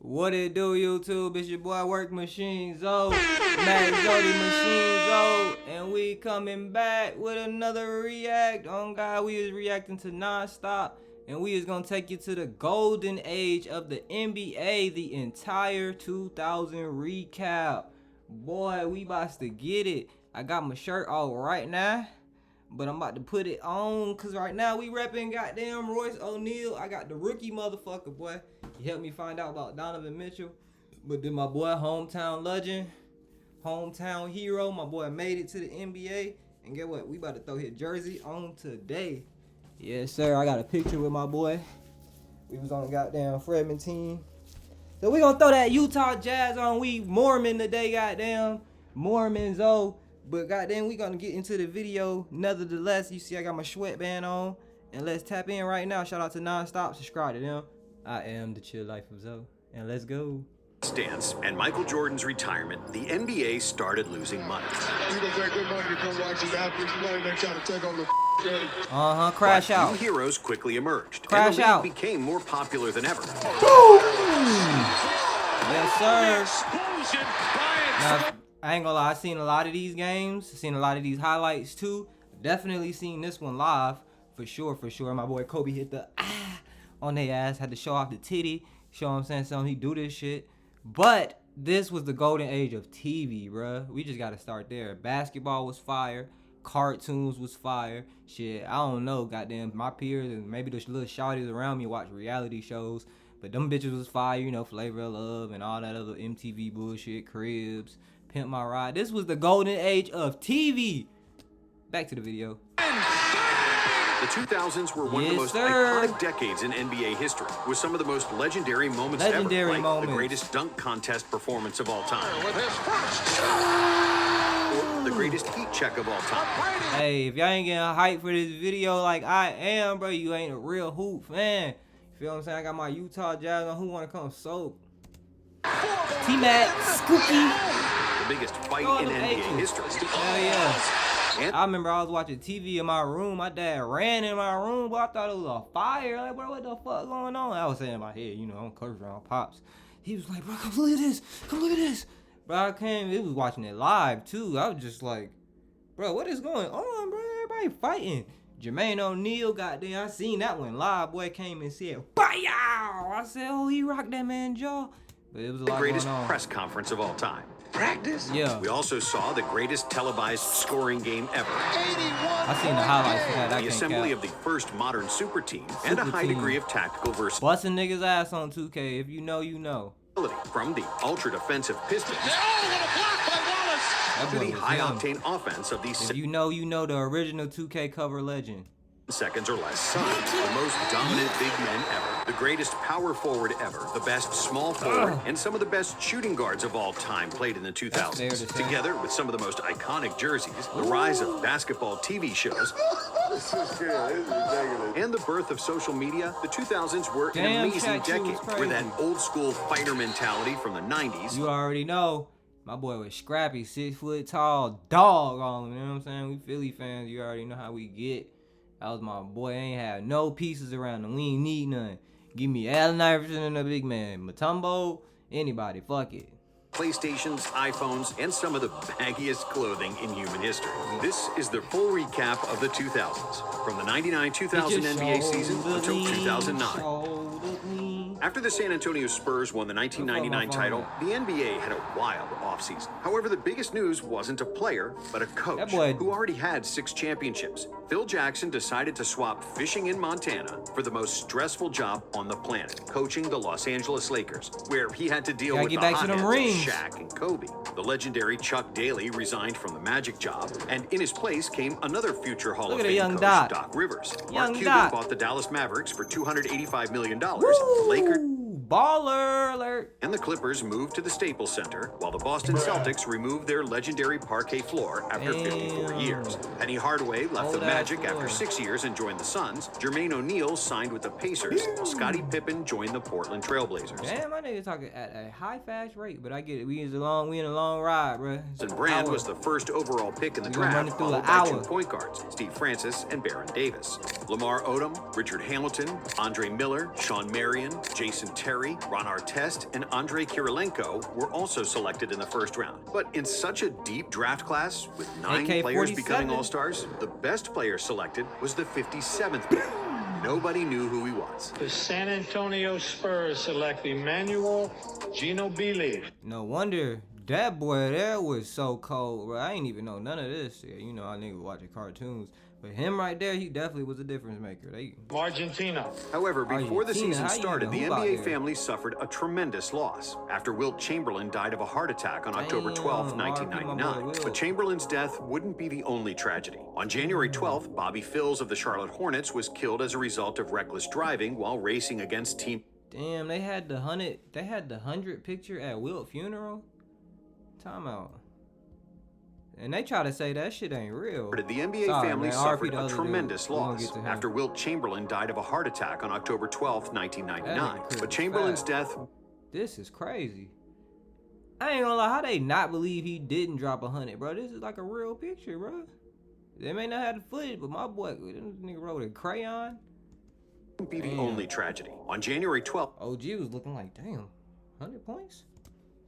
What it do, YouTube? It's your boy MachineZo MachZody, MachineZo, and we coming back with another react. On God, we is reacting to nonstop, and we is gonna take you to the golden age of the NBA, the entire 2000 recap. Boy, we about to get it. I got my shirt on right now, but I'm about to put it on because right now we repping goddamn Royce O'Neal. I got the rookie motherfucker, boy. He helped me find out about Donovan Mitchell. But then my boy, hometown legend, hometown hero, my boy made it to the NBA. And get what? We about to throw his jersey on today. Yes, sir. I got a picture with my boy. We was on the goddamn freshman team. So we gonna throw that Utah Jazz on. We Mormon today, goddamn. MachineZo. But goddamn, we gonna get into the video. Nevertheless, you see I got my sweatband on. And let's tap in right now. Shout out to Nonstop. Subscribe to them. I am the chill life of Zoe. And let's go. Dance and Michael Jordan's retirement, the NBA started losing money. You gonna take good money to come watch these athletes play. They try to take on the game. Crash But out. new heroes quickly emerged. Crash and the league out. became more popular than ever. Yes, sir. Now, I ain't gonna lie, I seen a lot of these games, seen a lot of these highlights too. Definitely seen this one live, for sure, for sure. My boy Kobe hit the on their ass, had to show off the titty, show him saying something, he do this shit. But this was the golden age of TV, bruh. We just gotta start there. Basketball was fire, cartoons was fire. Shit, I don't know, goddamn, my peers and maybe the little shawties around me watch reality shows. But them bitches was fire, you know, Flavor of Love and all that other MTV bullshit, Cribs, Pimp My Ride. This was the golden age of TV. Back to the video. The 2000s were one of the most iconic decades in NBA history, with some of the most legendary moments ever, like the greatest dunk contest performance of all time, or the greatest heat check of all time. Hey, if y'all ain't getting hype for this video like I am, bro, you ain't a real hoop fan. You feel what I'm saying? I got my Utah Jazz on. Who wanna come soak? T-Mac, Skookie. The biggest fight in NBA history. Hell yeah. I remember I was watching TV in my room. My dad ran in my room, but I thought it was a fire. Like, bro, what the fuck going on? I was saying in my head, you know, I'm close around Pops. He was like, bro, come look at this. Come look at this. Bro, I came, it was watching it live, too. I was just like, bro, what is going on, bro? Everybody fighting. Jermaine O'Neal, goddamn, I seen that one live. Boy came and said, "Bow!" I said, oh, he rocked that man jaw. But it was a lot going on. The greatest press conference of all time. Practice? Yeah. We also saw the greatest televised scoring game ever. I seen the highlights for that. The assembly of the first modern super team and a high degree of tactical versatility. Busting niggas' ass on 2K. If you know, you know. From the ultra-defensive Pistons to the high-octane offense of these If you know, you know, the original 2K cover legend. Seconds or less son, the most dominant big men ever, the greatest power forward ever, the best small forward, and some of the best shooting guards of all time played in the 2000s. Together with some of the most iconic jerseys, the rise of basketball TV shows, and the birth of social media, the 2000s were an amazing decade where that old school fighter mentality from the 90s. You already know. My boy was scrappy, 6 foot tall, dog on him, you know what I'm saying? We Philly fans, you already know how we get. That was my boy. Ain't have no pieces around him. We ain't need none. Give me Allen Iverson and a big man. Mutombo, anybody, fuck it. PlayStations, iPhones, and some of the baggiest clothing in human history. This is the full recap of the 2000s, from the 99-2000 NBA season until 2009. After the San Antonio Spurs won the 1999 title, the NBA had a wild offseason. However, the biggest news wasn't a player, but a coach who already had 6 championships. Phil Jackson decided to swap fishing in Montana for the most stressful job on the planet, coaching the Los Angeles Lakers, where he had to deal with the hotheads of Shaq and Kobe. The legendary Chuck Daly resigned from the Magic job, and in his place came another future Hall of Fame coach, Doc Rivers. Mark Cuban bought the Dallas Mavericks for $285 million. Lakers baller alert. And and the Clippers moved to the Staples Center, while the Boston Celtics removed their legendary parquet floor after 54 years. Penny Hardaway left the Magic after 6 years and joined the Suns. Jermaine O'Neal signed with the Pacers, while Scottie Pippen joined the Portland Trailblazers. Damn, my nigga talking at a high fast rate, but I get it. We in a long ride, bro. And Brand was the first overall pick in the draft, followed by 2 point guards, Steve Francis and Baron Davis. Lamar Odom, Richard Hamilton, Andre Miller, Sean Marion, Jason Terry, Ron Artest, and Andrei Kirilenko were also selected in the first round. But in such a deep draft class, with 9 players becoming All-Stars, the best player selected was the 57th pick. Nobody knew who he was. The San Antonio Spurs select Emmanuel Ginobili. No wonder that boy there was so cold, bro. I ain't even know none of this. Yeah, you know, I nigga watching cartoons. But him right there, he definitely was a difference maker. Argentina. However, before the season started, the NBA family suffered a tremendous loss after Wilt Chamberlain died of a heart attack on October 12, 1999. But Chamberlain's death wouldn't be the only tragedy. On January 12th, Bobby Phills of the Charlotte Hornets was killed as a result of reckless driving while racing against team. Damn, they had the 100 picture at Wilt funeral. Time out. And they try to say that shit ain't real. The NBA family suffered a tremendous loss after Wilt Chamberlain died of a heart attack on October 12, 1999. But Chamberlain's death... This is crazy. I ain't gonna lie, how they not believe he didn't drop 100, bro? This is like a real picture, bro. They may not have the footage, but my boy, this nigga wrote a crayon. Be the only tragedy. On January 12th... OG was looking like, damn, 100 points?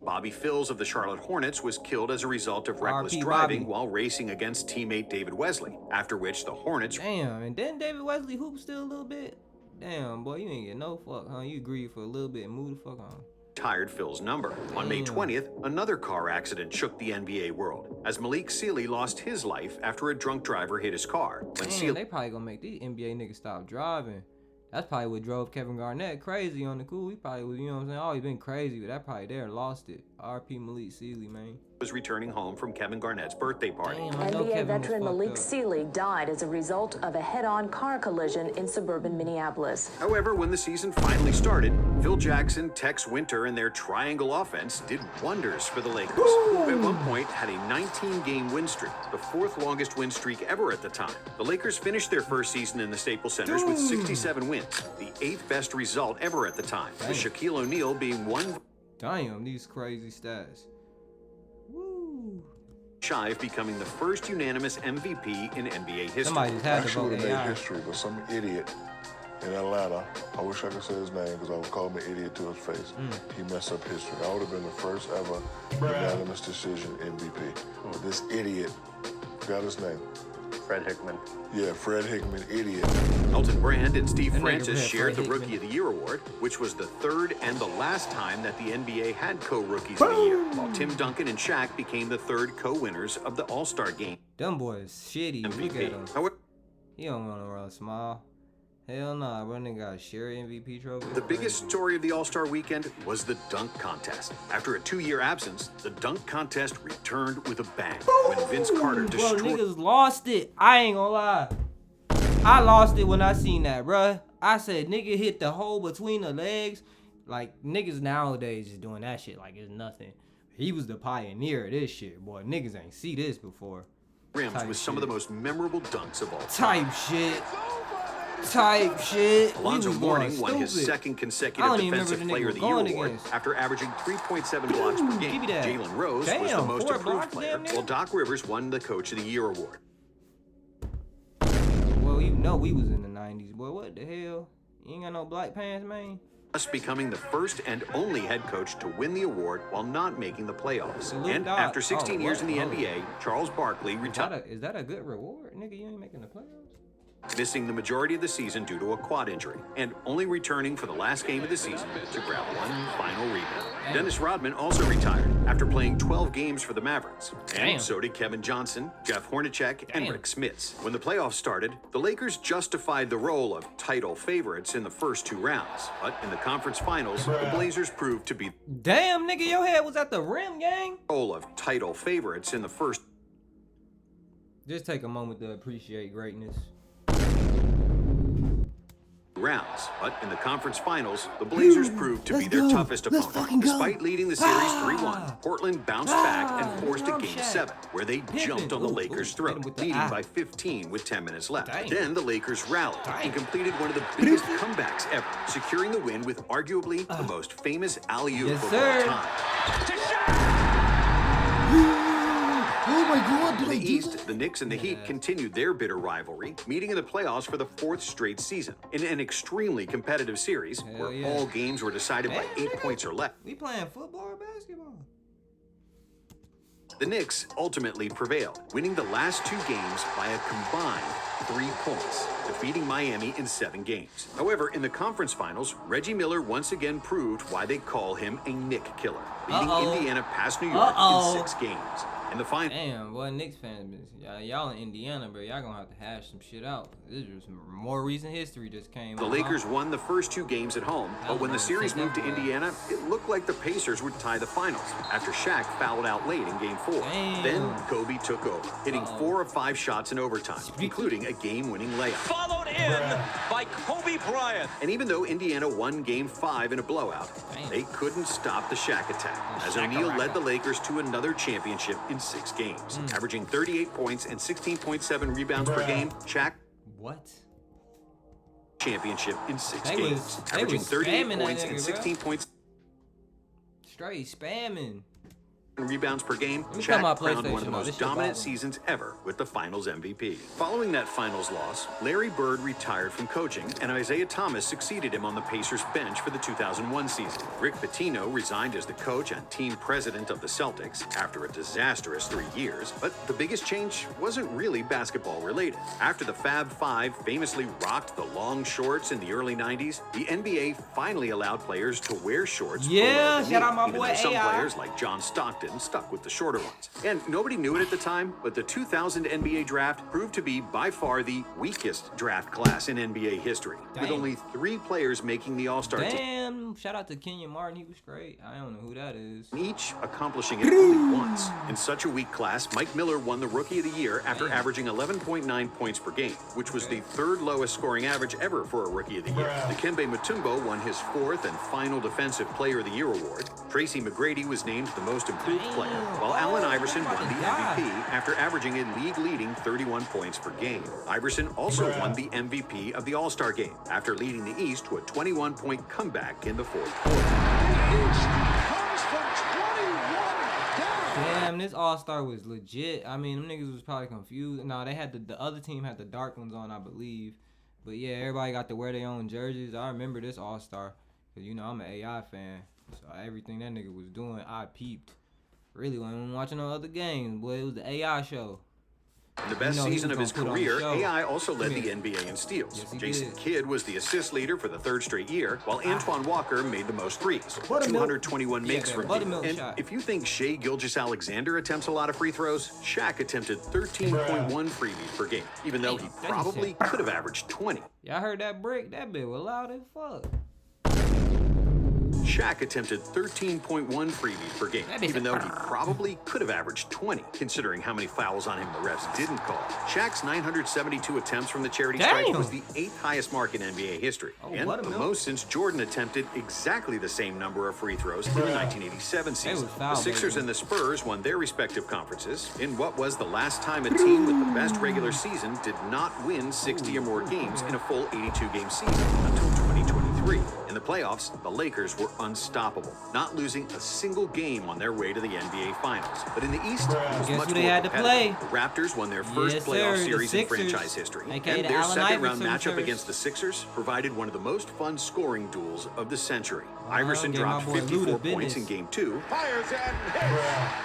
Bobby Phills of the Charlotte Hornets was killed as a result of reckless driving while racing against teammate David Wesley, after which the Hornets... Damn, and then David Wesley hoop still a little bit? Damn, boy, you ain't get no fuck, huh? You agreed for a little bit and move the fuck on. Tired Phil's number. On May 20th, another car accident shook the NBA world, as Malik Sealy lost his life after a drunk driver hit his car. Damn, they probably gonna make these NBA niggas stop driving. That's probably what drove Kevin Garnett crazy on the cool. He probably was, you know what I'm saying, always been crazy, but that probably there lost it. RP Malik Sealy, man. Was returning home from Kevin Garnett's birthday party. Damn, NBA veteran Malik Sealy died as a result of a head-on car collision in suburban Minneapolis. However, when the season finally started, Phil Jackson, Tex Winter, and their triangle offense did wonders for the Lakers, who at one point had a 19-game win streak, the 4th longest win streak ever at the time. The Lakers finished their first season in the Staples Centers with 67 wins, the 8th best result ever at the time, with Shaquille O'Neal being one... Damn, these crazy stats. Woo. Shy of becoming the first unanimous MVP in NBA history. Somebody just had to vote Actually, made AI. history, but some idiot in Atlanta, I wish I could say his name because I would call him an idiot to his face. He messed up history. I would have been the first ever unanimous decision MVP. But this idiot, forgot his name. Fred Hickman. Yeah, Fred Hickman, idiot. Elton Brand and Steve That nigga Francis had shared the Fred Rookie of the Year award, which was the 3rd and the last time that the NBA had co-rookies of the year, while Tim Duncan and Shaq became the 3rd co-winners of the All-Star Game Them boys shitty. Look at MVP. him. However, He don't want to run smile. Hell nah, bro. Nigga got a share MVP trophy. the biggest story of the All-Star weekend was the dunk contest. After a 2-year absence, the dunk contest returned with a bang when Vince Carter Bro, destroyed... niggas lost it. I ain't gonna lie. I lost it when I seen that, bruh. I said, nigga hit the hole between the legs. Like, niggas nowadays is doing that shit like it's nothing. He was the pioneer of this shit, boy. Niggas ain't see this before. rims with some of the most memorable dunks of all Type time. shit. Type shit. Alonzo We was Mourning going won his stupid. second I consecutive don't even Defensive remember the Player of nigga the Year going award against. after averaging 3.7 blocks per game. Give me that. Jalen Rose was the Damn, most 4 improved blocks, player, damn near. while Doc Rivers won the Coach of the Year award. Well, you know we was in the 90s, boy. What the hell? You ain't got no black pants, man? Thus becoming the first and only head coach to win the award while not making the playoffs. Salute And Doc. after 16 years in the what? NBA, Charles Barkley retired, Is that a good reward? Nigga, you ain't making the playoffs? missing the majority of the season due to a quad injury, and only returning for the last game of the season to grab one final rebound. Dennis Rodman also retired after playing 12 games for the Mavericks. And Damn. so did Kevin Johnson, Jeff Hornacek, and Damn. Rick Smits. When the playoffs started, the Lakers justified the role of title favorites in the first 2 rounds. But in the conference finals, the Blazers proved to be Damn, nigga, your head was at the rim, gang. the role of title favorites in the first. Just take a moment to appreciate greatness. rounds. But in the conference finals, the Blazers proved to be their toughest opponent. Despite leading the series 3-1, Portland bounced back and forced a Game 7, where they jumped on the Lakers' throat, leading by 15 with 10 minutes left. Then the Lakers rallied and completed one of the biggest comebacks ever, securing the win with arguably the most famous alley-oop of all time. Oh my God, In the East, the Knicks and the Heat continued their bitter rivalry, meeting in the playoffs for the 4th straight season. In an extremely competitive series, where all games were decided by 8 points or less. We playing football or basketball? The Knicks ultimately prevailed, winning the last 2 games by a combined 3 points, defeating Miami in 7 games. However, in the conference finals, Reggie Miller once again proved why they call him a Knick killer, leading Indiana past New York in 6 games. In the final, damn, boy, Knicks fans, y'all in Indiana, bro. Y'all gonna have to hash some shit out. This is some more recent history just came. The Lakers won the first 2 games at home, but when the series moved to Indiana, it looked like the Pacers would tie the finals after Shaq fouled out late in Game 4. Then Kobe took over, hitting 4 of 5 shots in overtime, including a game-winning layup. Followed in by Kobe Bryant. And even though Indiana won Game 5 in a blowout, they couldn't stop the Shaq attack, as O'Neal led the Lakers to another championship in 6 games, averaging 38 points and 16.7 rebounds per game. Shaq championship in 6 games, averaging 38 points and 16 points. Straight spamming. Rebounds per game, Shaq crowned one of the most dominant seasons ever with the Finals MVP. Following that Finals loss, Larry Bird retired from coaching, and Isaiah Thomas succeeded him on the Pacers bench for the 2001 season. Rick Pitino resigned as the coach and team president of the Celtics after a disastrous 3 years, but the biggest change wasn't really basketball related. After the Fab Five famously rocked the long shorts in the early 90s, the NBA finally allowed players to wear shorts. Yeah, shout out my even boy though some AI. players like John Stockton stuck with the shorter ones. And nobody knew it at the time, but the 2000 NBA draft proved to be by far the weakest draft class in NBA history, with only 3 players making the All-Star team. Damn, shout out to Kenyon Martin, he was great. I don't know who that is. Each accomplishing it only once. In such a weak class, Mike Miller won the Rookie of the Year after averaging 11.9 points per game, which was the 3rd lowest scoring average ever for a Rookie of the Year. Dikembe Mutombo won his 4th and final Defensive Player of the Year award. Tracy McGrady was named the Most Improved Player, while Allen Iverson won the MVP after averaging a league-leading 31 points per game. Iverson also won the MVP of the All-Star game after leading the East to a 21-point comeback in the 4th quarter. Damn, this All-Star was legit. I mean, them niggas was probably confused. No, they had the other team had the dark ones on, I believe. But yeah, everybody got to wear their own jerseys. I remember this All-Star, because, you know, I'm an AI fan. So everything that nigga was doing, I peeped. Really wasn't watching no other games, boy. It was the AI show. In the best season of his career, AI also led the NBA in steals. Jason Kidd was the assist leader for the 3rd straight year, while Antoine Walker made the most threes, 221 makes from him. And if you think Shai Gilgeous-Alexander attempts a lot of free throws, Shaq attempted 13.1 freebies per game, even though he probably could have averaged 20. Y'all heard that break? That bit was loud as fuck. Shaq attempted 13.1 freebies per game, even though he probably could have averaged 20, considering how many fouls on him the refs didn't call. Shaq's 972 attempts from the charity stripe was the 8th highest mark in NBA history, and the most since Jordan attempted exactly the same number of free throws in the 1987 season. The Sixers and the Spurs won their respective conferences in what was the last time a team with the best regular season did not win 60 or more games in a full 82-game season until 2023. In the playoffs, the Lakers were unstoppable, not losing a single game on their way to the NBA Finals. But in the East, it was much more competitive. The Raptors won their first playoff series in franchise history, and their second-round matchup against the Sixers provided one of the most fun scoring duels of the century. Iverson dropped 54 points in Game 2,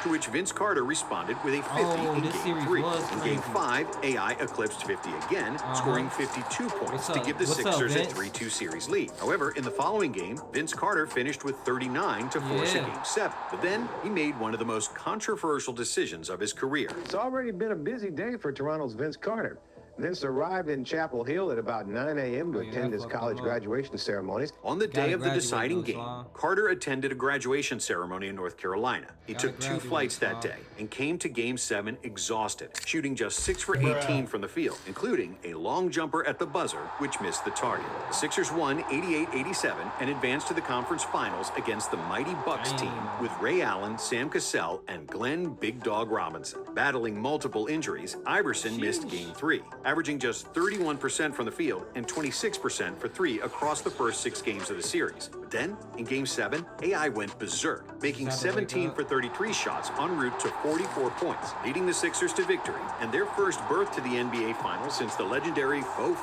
to which Vince Carter responded with a 50 in Game 3. In Game 5, AI eclipsed 50 again, scoring 52 points to give the Sixers a 3-2 series lead. However, in the following game, Vince Carter finished with 39 to force a Game 7. But then, he made one of the most controversial decisions of his career. It's already been a busy day for Toronto's Vince Carter. Vince arrived in Chapel Hill at about 9 a.m. to attend his college graduation ceremonies. On the day of the deciding game, Carter attended a graduation ceremony in North Carolina. He took 2 flights that day and came to Game 7 exhausted, shooting just 6 for 18 from the field, including a long jumper at the buzzer, which missed the target. The Sixers won 88-87 and advanced to the conference finals against the mighty Bucks team with Ray Allen, Sam Cassell, and Glenn Big Dog Robinson. Battling multiple injuries, Iverson missed Game 3, averaging just 31% from the field and 26% for 3 across the first 6 games of the series. But then, in Game 7, AI went berserk, making 17 for 33 shots en route to 44 points, leading the Sixers to victory and their first berth to the NBA Finals since the legendary Faux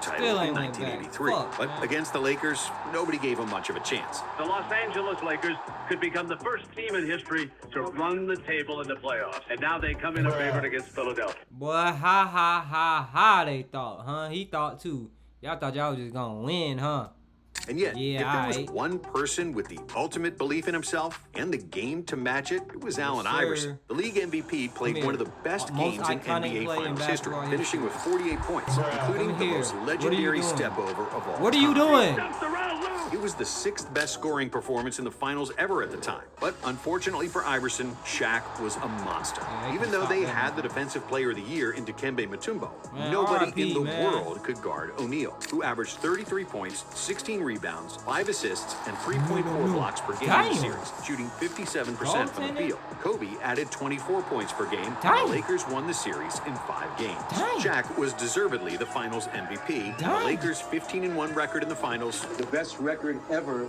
title in 1983. But against the Lakers, nobody gave them much of a chance. The Los Angeles Lakers could become the first team in history to run the table in the playoffs, and now they come in a favorite against Philadelphia. Boy, ha, they thought, huh? He thought too. Y'all thought y'all was just gonna win, huh? And yet, if there was one person with the ultimate belief in himself and the game to match it, it was Allen Iverson. The league MVP played one of the best games in NBA Finals history, finishing with 48 points, including the most legendary step over of all. What are you doing? It was the 6th best scoring performance in the finals ever at the time. But unfortunately for Iverson, Shaq was a monster. Even though they had the Defensive Player of the Year in Dikembe Mutombo, nobody in the world could guard O'Neal, who averaged 33 points, 16 rebounds, 5 assists, and 3.4 blocks per game in the series, shooting 57% from the field. Kobe added 24 points per game, and the Lakers won the series in 5 games. Shaq was deservedly the finals MVP, and the Lakers' 15-1 record in the finals, the best record ever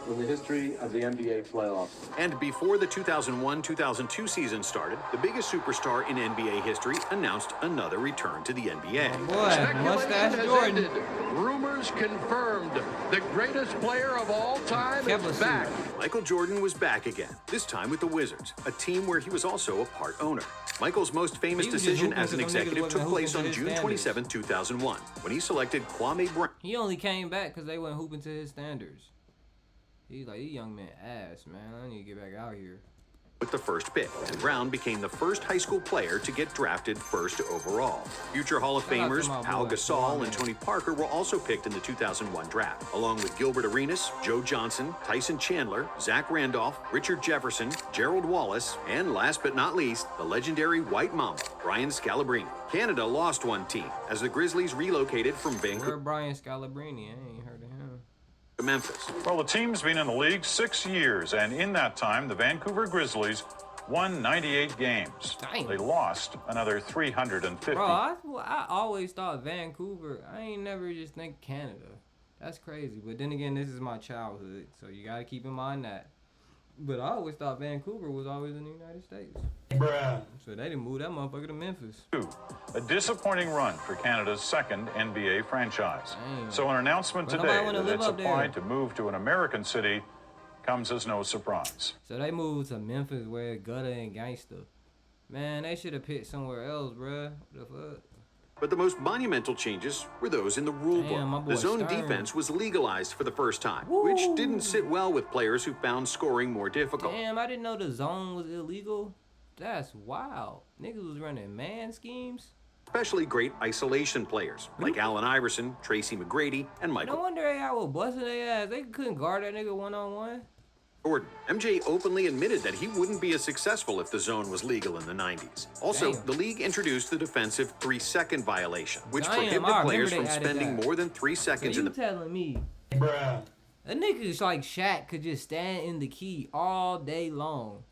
in the history of the NBA playoffs. And before the 2001-2002 season started, the biggest superstar in NBA history announced another return to the NBA. Boy, Mustache Jordan. Rumors confirmed. The greatest player of all time is back. Michael Jordan was back again, this time with the Wizards, a team where he was also a part owner. Michael's most famous decision as an executive took place on June 27, 2001, when he selected Kwame Brown. He only came back because they weren't hooping to his standards. He's like, these young men ass, man. I need to get back out here. With the first pick, and Brown became the first high school player to get drafted first overall. Future Hall of Famers Pau Gasol and Tony Parker were also picked in the 2001 draft, along with Gilbert Arenas, Joe Johnson, Tyson Chandler, Zach Randolph, Richard Jefferson, Gerald Wallace, and last but not least, the legendary White Mamba, Brian Scalabrine. Canada lost one team as the Grizzlies relocated from Vancouver. Where Brian Scalabrine? I ain't heard of him. To Memphis. Well, the team's been in the league 6 years, and in that time, the Vancouver Grizzlies won 98 games. Dang. They lost another 350. Bro, I always thought Vancouver. I ain't never just think Canada. That's crazy. But then again, this is my childhood, so you gotta keep in mind that. But I always thought Vancouver was always in the United States. Bruh. So they didn't move that motherfucker to Memphis. A disappointing run for Canada's second NBA franchise. Dang. So an announcement But today nobody wanna that it's live up applied there. to move to an American city comes as no surprise. So they moved to Memphis where it's gutter and gangster. Man, they should have picked somewhere else, bruh. What the fuck? But the most monumental changes were those in the rule book. The zone defense was legalized for the first time, which didn't sit well with players who found scoring more difficult. Damn, I didn't know the zone was illegal. That's wild. Niggas was running man schemes. Especially great isolation players like Allen Iverson, Tracy McGrady, and Michael No wonder they was busting their ass. They couldn't guard that nigga one-on-one. Jordan. MJ openly admitted that he wouldn't be as successful if the zone was legal in the 90s. Also, the league introduced the defensive 3-second violation, which prohibited players from spending more than 3 seconds in the... telling me, bruh, a nigga like Shaq could just stand in the key all day long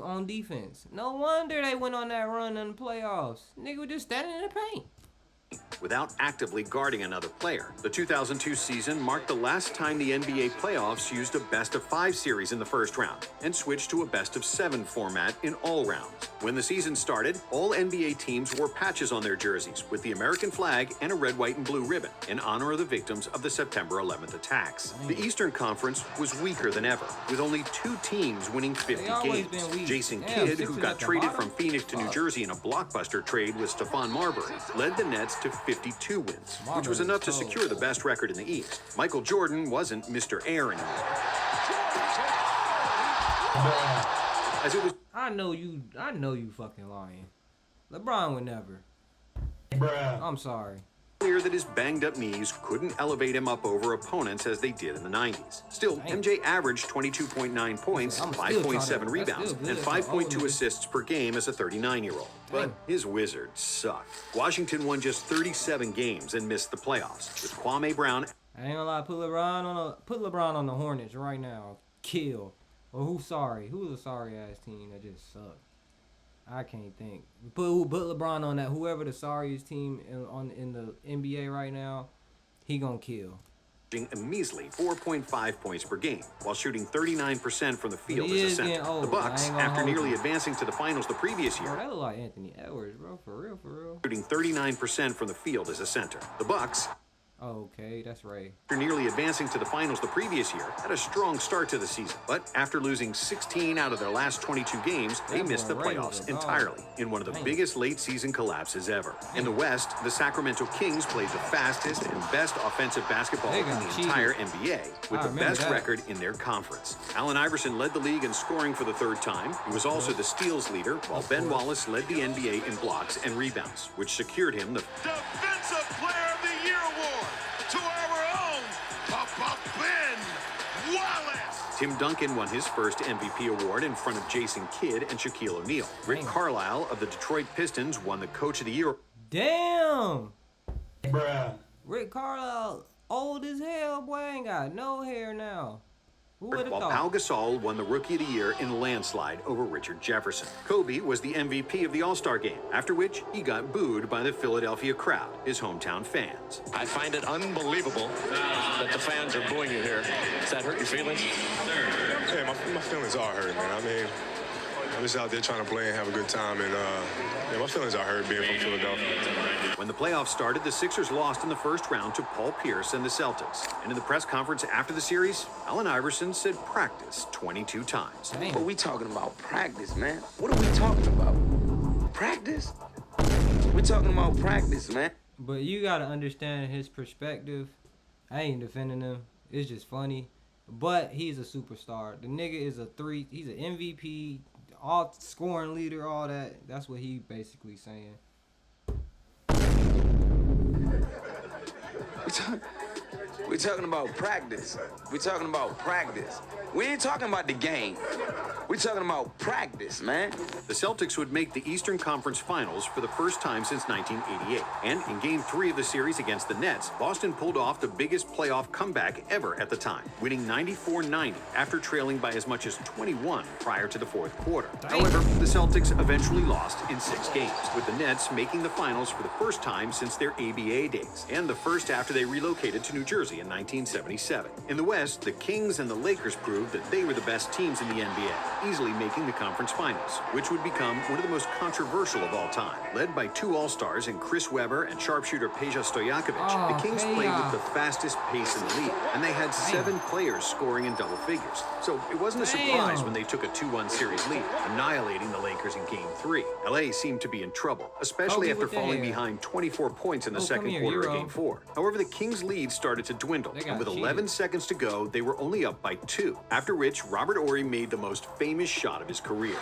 on defense. No wonder they went on that run in the playoffs. Nigga was just standing in the paint without actively guarding another player. The 2002 season marked the last time the NBA playoffs used a best-of-5 series in the first round and switched to a best-of-7 format in all rounds. When the season started, all NBA teams wore patches on their jerseys with the American flag and a red, white, and blue ribbon in honor of the victims of the September 11th attacks. The Eastern Conference was weaker than ever, with only 2 teams winning 50 games. Jason Kidd, who got traded from Phoenix to New Jersey in a blockbuster trade with Stephon Marbury, led the Nets to 52 wins, which was enough to secure the best record in the East. Michael Jordan wasn't Mr. Air anymore. As it was, I know you fucking lying. LeBron would never. I'm sorry. Clear that his banged-up knees couldn't elevate him up over opponents as they did in the 90s. Still, MJ averaged 22.9 points, 5.7 rebounds, and 5.2 assists per game as a 39-year-old. But his Wizards sucked. Washington won just 37 games and missed the playoffs, with Kwame Brown. I ain't gonna lie, put LeBron on the Hornets right now. Kill. Or who's sorry? Who's a sorry-ass team that just sucked? I can't think. Put LeBron on that. Whoever the sorriest team in the NBA right now, he gonna kill. A measly 4.5 points per game, while shooting 39% from the field as a center. The Bucks, after nearly advancing to the finals the previous year, that look like Anthony Edwards, bro. For real. Shooting 39% from the field as a center. The Bucks. Oh, okay, that's right. After nearly advancing to the finals the previous year, had a strong start to the season. But after losing 16 out of their last 22 games, they missed the playoffs entirely in one of the biggest late-season collapses ever. In the West, the Sacramento Kings played the fastest and best offensive basketball in the entire NBA, with the best record in their conference. Allen Iverson led the league in scoring for the third time. He was also the steals leader, while Ben Wallace led the NBA in blocks and rebounds, which secured him the Defensive Player of the Year award to our own Papa Ben Wallace. Tim Duncan won his first MVP award in front of Jason Kidd and Shaquille O'Neal. Rick Carlisle of the Detroit Pistons won the Coach of the Year. Damn! Rick Carlisle, old as hell, boy, ain't got no hair now. While Pau Gasol won the Rookie of the Year in a landslide over Richard Jefferson. Kobe was the MVP of the All-Star Game, after which he got booed by the Philadelphia crowd, his hometown fans. I find it unbelievable that the fans are booing you here. Does that hurt your feelings? Yeah, my feelings are hurt, man. I mean, I'm just out there trying to play and have a good time, and yeah, my feelings are hurt being from Philadelphia. When the playoffs started, the Sixers lost in the first round to Paul Pierce and the Celtics. And in the press conference after the series, Allen Iverson said practice 22 times. What are we talking about? Practice, man. What are we talking about? Practice? We're talking about practice, man. But you gotta understand his perspective. I ain't defending him. It's just funny. But he's a superstar. The nigga is he's an MVP, all scoring leader, all that. That's what he basically saying. We're talking about practice. We're talking about practice. We ain't talking about the game. We're talking about practice, man. The Celtics would make the Eastern Conference Finals for the first time since 1988. And in Game 3 of the series against the Nets, Boston pulled off the biggest playoff comeback ever at the time, winning 94-90 after trailing by as much as 21 prior to the fourth quarter. However, the Celtics eventually lost in 6 games, with the Nets making the finals for the first time since their ABA days, and the first after they relocated to New Jersey in 1977. In the West, the Kings and the Lakers proved that they were the best teams in the NBA, easily making the conference finals, which would become one of the most controversial of all time. Led by 2 All-Stars in Chris Webber and sharpshooter Peja Stojakovic, the Kings played with the fastest pace in the league, and they had 7 players scoring in double figures. So it wasn't a surprise when they took a 2-1 series lead, annihilating the Lakers in Game 3. LA seemed to be in trouble, especially after falling behind 24 points in the second quarter of Game 4. However, the Kings' lead started to dwindle, and with 11 seconds to go, they were only up by 2, after which Robert Horry made the most famous shot of his career.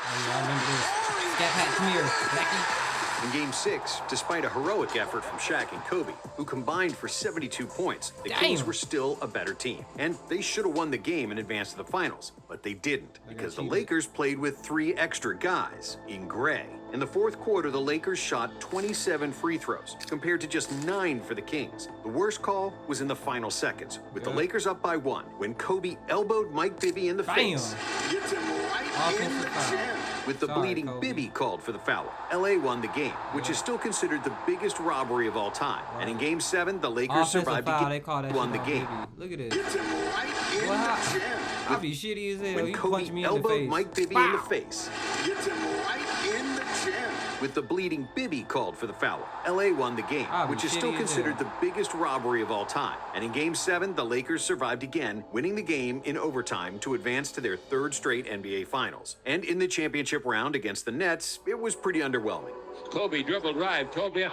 In Game 6, despite a heroic effort from Shaq and Kobe, who combined for 72 points, the Kings were still a better team. And they should have won the game and advanced to the finals, but they didn't, because the Lakers played with 3 extra guys in gray. In the fourth quarter, the Lakers shot 27 free throws, compared to just 9 for the Kings. The worst call was in the final seconds, with the Lakers up by 1, when Kobe elbowed Mike Bibby in the face. With the bleeding Bibby called for the foul. LA won the game, which is still considered the biggest robbery of all time. And in Game 7, the Lakers survived to won the game. Look at this. I be shitty as hell. When Kobe elbowed Mike Bibby in the face. With the bleeding Bibby called for the foul. LA won the game, which is still considered the biggest robbery of all time. And in Game 7, the Lakers survived again, winning the game in overtime to advance to their 3rd straight NBA Finals. And in the championship round against the Nets, it was pretty underwhelming. Kobe dribble drive. Kobe.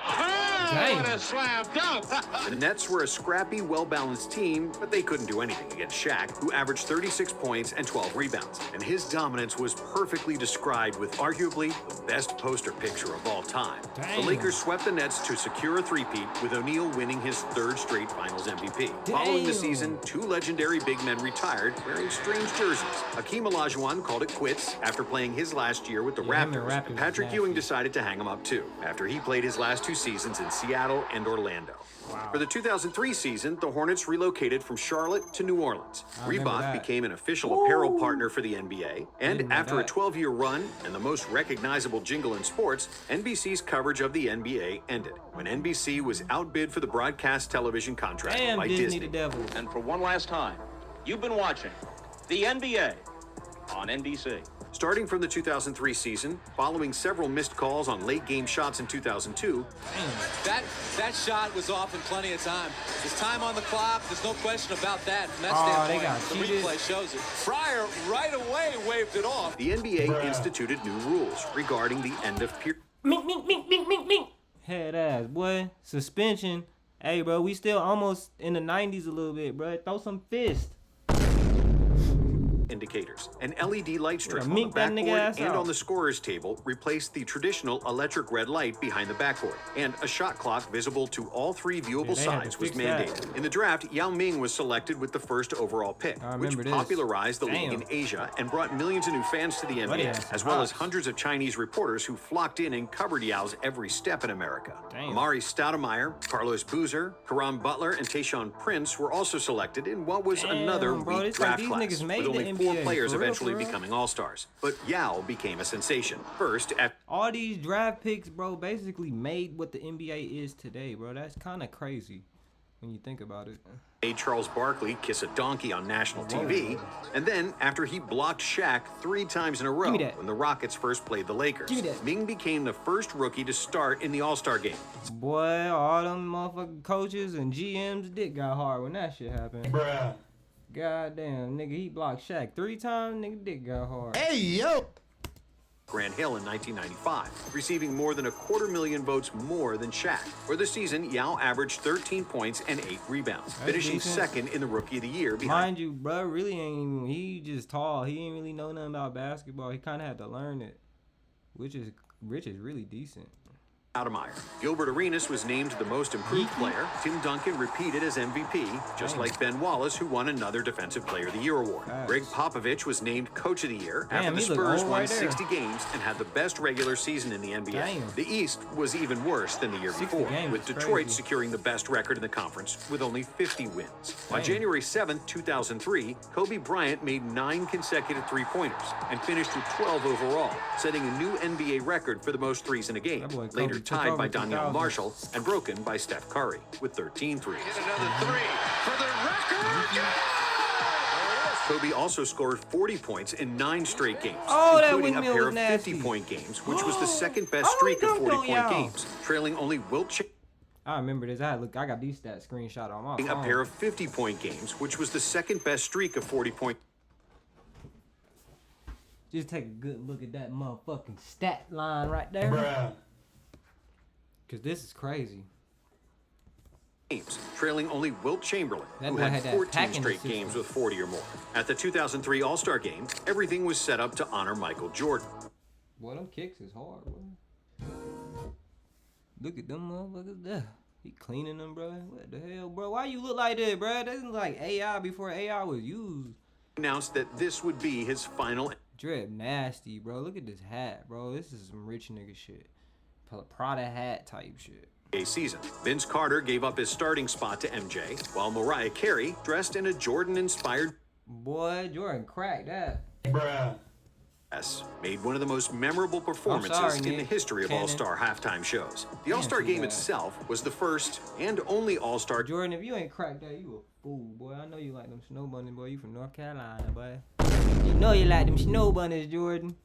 what a slam dunk. The Nets were a scrappy, well-balanced team, but they couldn't do anything against Shaq, who averaged 36 points and 12 rebounds. And his dominance was perfectly described with arguably the best poster picture of all time. The Lakers swept the Nets to secure a three-peat, with O'Neal winning his third straight Finals MVP. Following the season, two legendary big men retired wearing strange jerseys. Hakeem Olajuwon called it quits after playing his last year with the Raptors, and Patrick Ewing decided to hang him up too, after he played his last two seasons in Seattle and Orlando. For the 2003 season, the Hornets relocated from Charlotte to New Orleans. Reebok became an official apparel partner for the NBA, and after a 12-year run and the most recognizable jingle in sports, NBC's coverage of the NBA ended when NBC was outbid for the broadcast television contract by Disney. And for one last time, you've been watching the NBA on NBC. Starting from the 2003 season, following several missed calls on late-game shots in 2002. That shot was off in plenty of time. There's time on the clock. There's no question about that. From that standpoint, the replay shows it. Fryer right away waved it off. The NBA instituted new rules regarding the end of period. Head ass, boy. Suspension. Hey, bro, we still almost in the 90s a little bit, bro. Throw some fists. Indicators. An LED light strip on the backboard and on the scorer's table replaced the traditional electric red light behind the backboard, and a shot clock visible to all three viewable sides was mandated. In the draft, Yao Ming was selected with the first overall pick, which popularized the league in Asia and brought millions of new fans to the NBA, as well as hundreds of Chinese reporters who flocked in and covered Yao's every step in America. Amari Stoudemire, Carlos Boozer, Karan Butler, and Tayshaun Prince were also selected in what was another weak draft class, with only 4 players eventually becoming all-stars. But Yao became a sensation. First, all these draft picks, bro, basically made what the NBA is today, bro. That's kind of crazy when you think about it. Made Charles Barkley kiss a donkey on national TV, and then after he blocked Shaq 3 times in a row when the Rockets first played the Lakers, Ming became the first rookie to start in the All-Star game. Boy, all them motherfucking coaches and GMs dick got hard when that shit happened. Bruh. Goddamn, nigga, he blocked Shaq 3 times, nigga dick got hard. Hey, yo! Grant Hill in 1995, receiving more than 250,000 votes more than Shaq. For the season, Yao averaged 13 points and 8 rebounds, finishing second in the Rookie of the Year behind. Mind you, bro, really ain't, he just tall. He ain't really know nothing about basketball. He kind of had to learn it, which is really decent. Stoudemire. Gilbert Arenas was named the most improved player. Tim Duncan repeated as MVP, just like Ben Wallace, who won another Defensive Player of the Year award. Greg Popovich was named Coach of the Year after the Spurs won 60 games and had the best regular season in the NBA. The East was even worse than the year before, with Detroit securing the best record in the conference with only 50 wins. On January 7th, 2003, Kobe Bryant made 9 consecutive three-pointers and finished with 12 overall, setting a new NBA record for the most threes in a game. Later tied by Donyell Marshall and broken by Steph Curry with 13 threes. Hit another 3 for the record. Kobe also scored 40 points in 9 straight games, including a pair of 50-point games, which was the second best streak of 40-point games, trailing only Wilt Chamberlain. I remember this. I got these stats screenshot on my phone. A pair of 50-point games, which was the second best streak of 40-point. Just take a good look at that motherfucking stat line right there. Bruh. Because this is crazy. Games, trailing only Wilt Chamberlain, who had 14 straight games with 40 or more. At the 2003 All-Star Game, everything was set up to honor Michael Jordan. Boy, them kicks is hard, bro. Look at them motherfuckers there. He cleaning them, bro. What the hell, bro? Why you look like that, bro? That is like AI before AI was used. Announced that this would be his final. Drip nasty, bro. Look at this hat, bro. This is some rich nigga shit. Prada hat type shit. Season. Vince Carter gave up his starting spot to MJ, while Mariah Carey, dressed in a Jordan-inspired. Boy, Jordan cracked that. Bruh. Made one of the most memorable performances in the history of All-Star halftime shows. The All-Star game itself was the first and only All-Star. Jordan, if you ain't cracked that, you a fool, boy. I know you like them snow bunnies, boy. You from North Carolina, boy. You know you like them snow bunnies, Jordan.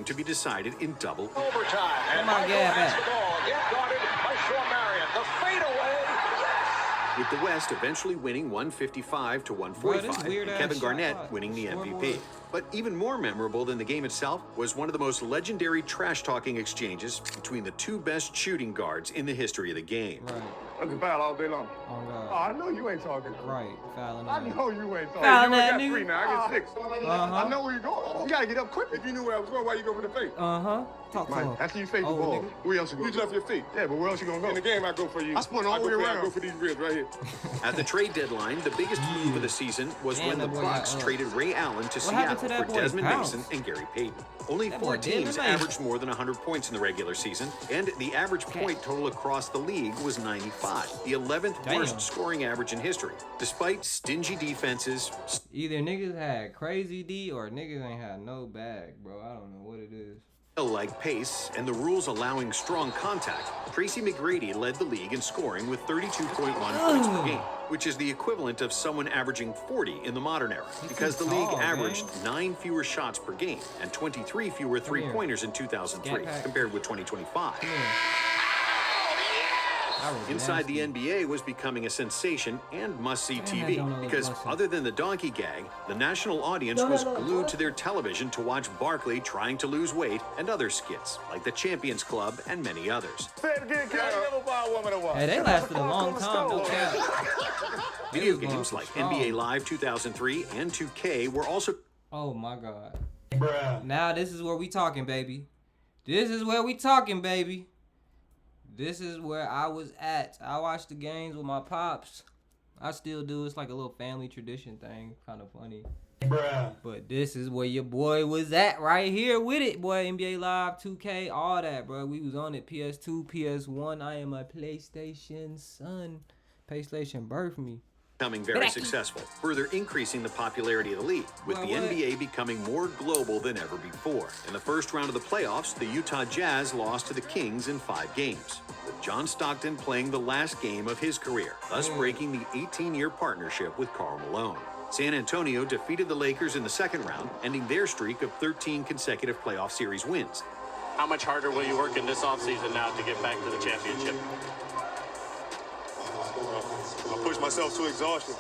To be decided in double overtime. Come on, get back. Guarded by Shawn Marion. The fadeaway. with the West eventually winning 155 to 145, and Kevin Garnett winning the MVP. But even more memorable than the game itself was one of the most legendary trash-talking exchanges between the two best shooting guards in the history of the game. I can foul all day long. Oh, I know you ain't talking. Right, fouling. I know you ain't talking. Fouling You that got nigga. 3 now. I get 6. I know where you're going. You gotta get up quick. If you knew where I was going, why you go for the fake? Talk to him. After you fake the ball, where else you going? You just left your feet. Yeah, but where else you gonna go? In the game, I go for you. I spun all the way around. I go for these ribs right here. At the trade deadline, the biggest move of the season was when the Bucks traded Ray Allen to Seattle for Desmond Mason and Gary Payton. Only 4 teams averaged more than 100 points in the regular season, and the average point total across the league was 95, the 11th worst scoring average in history. Despite stingy defenses, either niggas had crazy D or niggas ain't had no bag, bro. I don't know what it is. like pace and the rules allowing strong contact, Tracy McGrady led the league in scoring with 32.1 points per game, which is the equivalent of someone averaging 40 in the modern era, because the league averaged 9 fewer shots per game and 23 fewer three-pointers in 2003 compared with 2025. Inside the NBA was becoming a sensation and must-see TV, because other than the donkey gag, the national audience was glued to their television to watch Barkley trying to lose weight and other skits, like the Champions Club and many others. Hey, they lasted a long time, no cap. Video games like NBA Live 2003 and 2K were also... Oh my God. Bruh. Now this is where we talking, baby. This is where we talking, baby. This is where I was at. I watched the games with my pops. I still do. It's like a little family tradition thing. Kind of funny. Bruh. But this is where your boy was at right here with it, boy. NBA Live, 2K, all that, bro. We was on it. PS2, PS1. I am a PlayStation son. PlayStation birthed me. Becoming very successful, further increasing the popularity of the league, with the NBA becoming more global than ever before. In the first round of the playoffs, the Utah Jazz lost to the Kings in 5 games, with John Stockton playing the last game of his career, thus breaking the 18-year partnership with Karl Malone. San Antonio defeated the Lakers in the second round, ending their streak of 13 consecutive playoff series wins. How much harder will you work in this offseason now to get back to the championship? I pushed myself to exhaustion.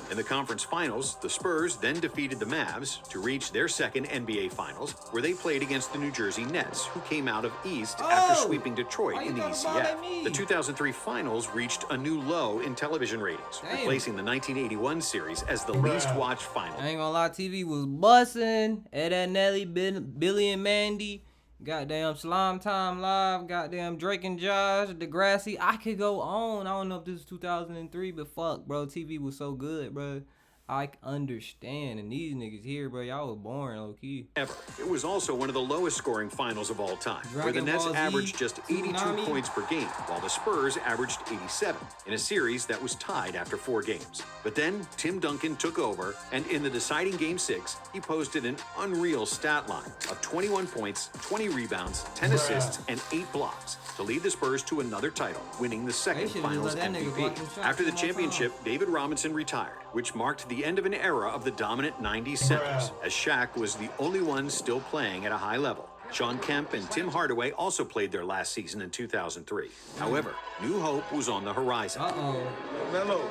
In the conference finals, the Spurs then defeated the Mavs to reach their second NBA Finals, where they played against the New Jersey Nets, who came out of East after sweeping Detroit in the ECF. The 2003 Finals reached a new low in television ratings, replacing the 1981 series as the least watched final. I ain't gonna lie, TV was bussin'. Ed and Nelly, Billy and Mandy. Goddamn Slime Time Live, goddamn Drake and Josh, Degrassi. I could go on. I don't know if this is 2003, but fuck, bro. TV was so good, bro. I understand. And these niggas here, bro, y'all was boring, low key. Ever. It was also one of the lowest scoring finals of all time, where the Nets averaged just 82 points per game, while the Spurs averaged 87, in a series that was tied after 4 games. But then Tim Duncan took over, and in the deciding Game 6, he posted an unreal stat line of 21 points, 20 rebounds, 10 assists, and 8 blocks to lead the Spurs to another title, winning the second Finals MVP. After the championship, David Robinson retired, which marked the end of an era of the dominant 90s centers, as Shaq was the only one still playing at a high level. Sean Kemp and Tim Hardaway also played their last season in 2003. However, new hope was on the horizon. Melo. Melo.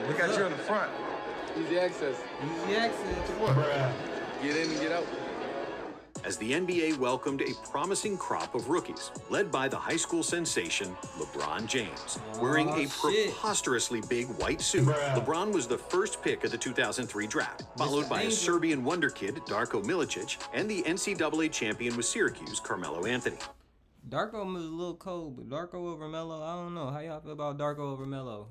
We got you in the front. Easy access. Easy access. What? Get in and get out. As the NBA welcomed a promising crop of rookies, led by the high school sensation LeBron James. Wearing a preposterously big white suit, LeBron was the first pick of the 2003 draft, followed by a Serbian wonder kid, Darko Milicic, and the NCAA champion with Syracuse, Carmelo Anthony. Darko was a little cold, but Darko over Melo, I don't know. How y'all feel about Darko over Melo?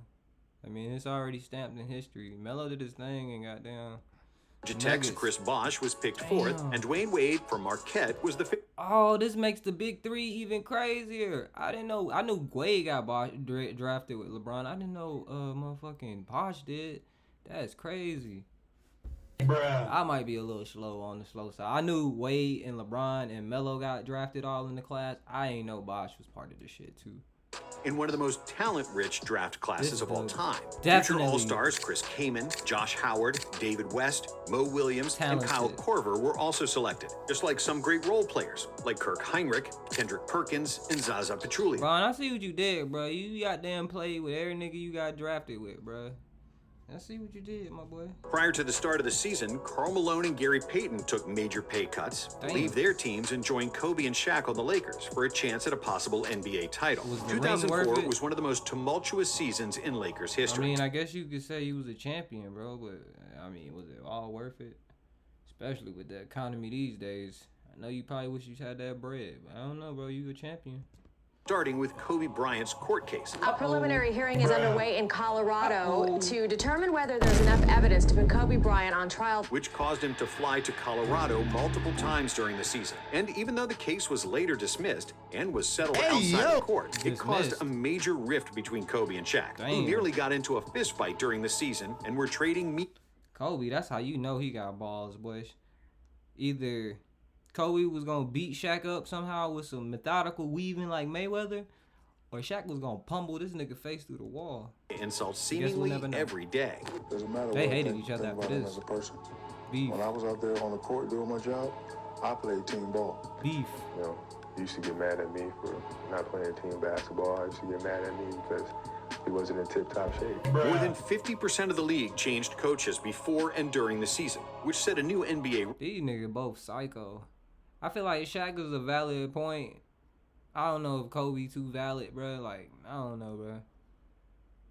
I mean, it's already stamped in history. Melo did his thing and got down. Tech's Chris Bosh was picked 4th, and Dwayne Wade from Marquette was the 5th. Oh, this makes the big 3 even crazier. I didn't know. I knew Wade got drafted with LeBron. I didn't know motherfucking Bosh did. That's crazy. I might be a little slow on the slow side. I knew Wade and LeBron and Melo got drafted all in the class. I ain't know Bosh was part of the shit too. in one of the most talent-rich draft classes of all time. Definitely. Future All-Stars Chris Kaman, Josh Howard, David West, Mo Williams, and Kyle Korver were also selected, just like some great role players like Kirk Heinrich, Kendrick Perkins, and Zaza Pachulia. Bro, and I see what you did, bro. You goddamn played with every nigga you got drafted with, bro. I see what you did, my boy. Prior to the start of the season, Karl Malone and Gary Payton took major pay cuts to leave their teams and join Kobe and Shaq on the Lakers for a chance at a possible NBA title. 2004 was one of the most tumultuous seasons in Lakers history. I mean, I guess you could say he was a champion, bro, but I mean, was it all worth it? Especially with the economy these days. I know you probably wish you had that bread, but I don't know, bro. You a champion. Starting with Kobe Bryant's court case. A preliminary hearing is underway in Colorado to determine whether there's enough evidence to put Kobe Bryant on trial, which caused him to fly to Colorado multiple times during the season. And even though the case was later dismissed and was settled outside of court, it caused a major rift between Kobe and Shaq, who nearly got into a fistfight during the season and were trading meat. Kobe, that's how you know he got balls, boy. Either Kobe was gonna beat Shaq up somehow with some methodical weaving like Mayweather, or Shaq was gonna pummel this nigga face through the wall. Insults seemingly every day. Doesn't matter they what hated I each other think after about him this. as a person. Beef. When I was out there on the court doing my job, I played team ball. Beef. You know, he used to get mad at me for not playing team basketball. I used to get mad at me because he wasn't in tip-top shape. More than 50% of the league changed coaches before and during the season, which set a new NBA. These niggas both psycho. I feel like Shaq is a valid point. I don't know if Kobe too valid, bro. Like, I don't know, bro.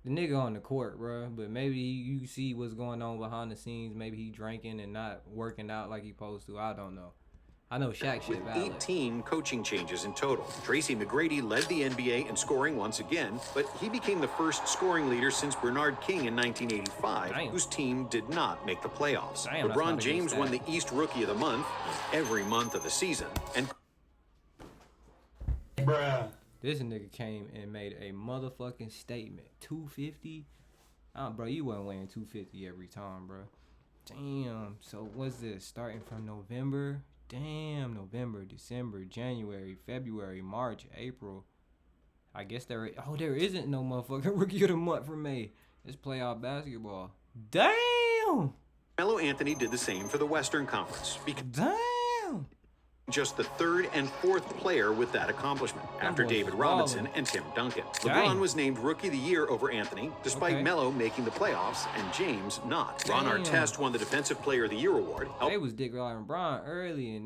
The nigga on the court, bro. But maybe you see what's going on behind the scenes. Maybe he drinking and not working out like he supposed to. I don't know. I know Shaq shit With valid. 18 coaching changes in total. Tracy McGrady led the NBA in scoring once again, but he became the first scoring leader since Bernard King in 1985, whose team did not make the playoffs. Damn, LeBron James won the East Rookie of the Month every month of the season, and This nigga came and made a motherfucking statement. 250? Bro, you wasn't weighing 250 every time, bro. Damn. So what's this? Starting from November? Damn, November, December, January, February, March, April. I guess there isn't no motherfucking Rookie of the Month for May. It's playoff basketball. Damn! Melo Anthony did the same for the Western Conference. Damn! Just the third and fourth player with that accomplishment, after David Robinson and Tim Duncan. LeBron was named Rookie of the Year over Anthony, despite Melo making the playoffs and James not. Ron Artest won the Defensive Player of the Year award. They was dick riding Bron early, and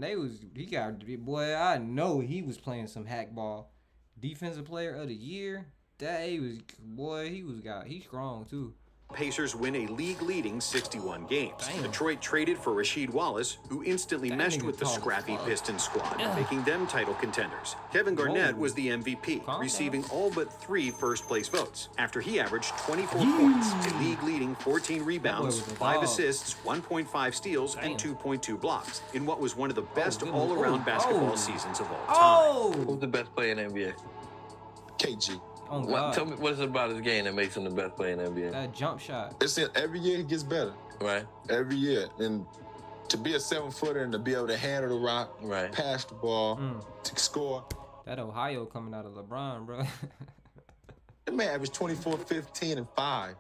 boy, I know he was playing some hack ball. Defensive Player of the Year, he's strong too. Pacers win a league-leading 61 games. Detroit traded for Rasheed Wallace, who instantly meshed with the scrappy Pistons squad, making them title contenders. Kevin Garnett was the MVP, receiving all but 3 first-place votes, after he averaged 24 points, a league-leading 14 rebounds, 5 assists, 1.5 steals, and 2.2 blocks, in what was one of the best all-around basketball seasons of all time. Who's the best player in the NBA? KG. Tell me what is it about his game that makes him the best player in the NBA? That jump shot. It's every year it gets better. Right. Every year. And to be a 7-footer and to be able to handle the rock, pass the ball, to score. That Ohio coming out of LeBron, bro. That man averaged 24, 15, and 5.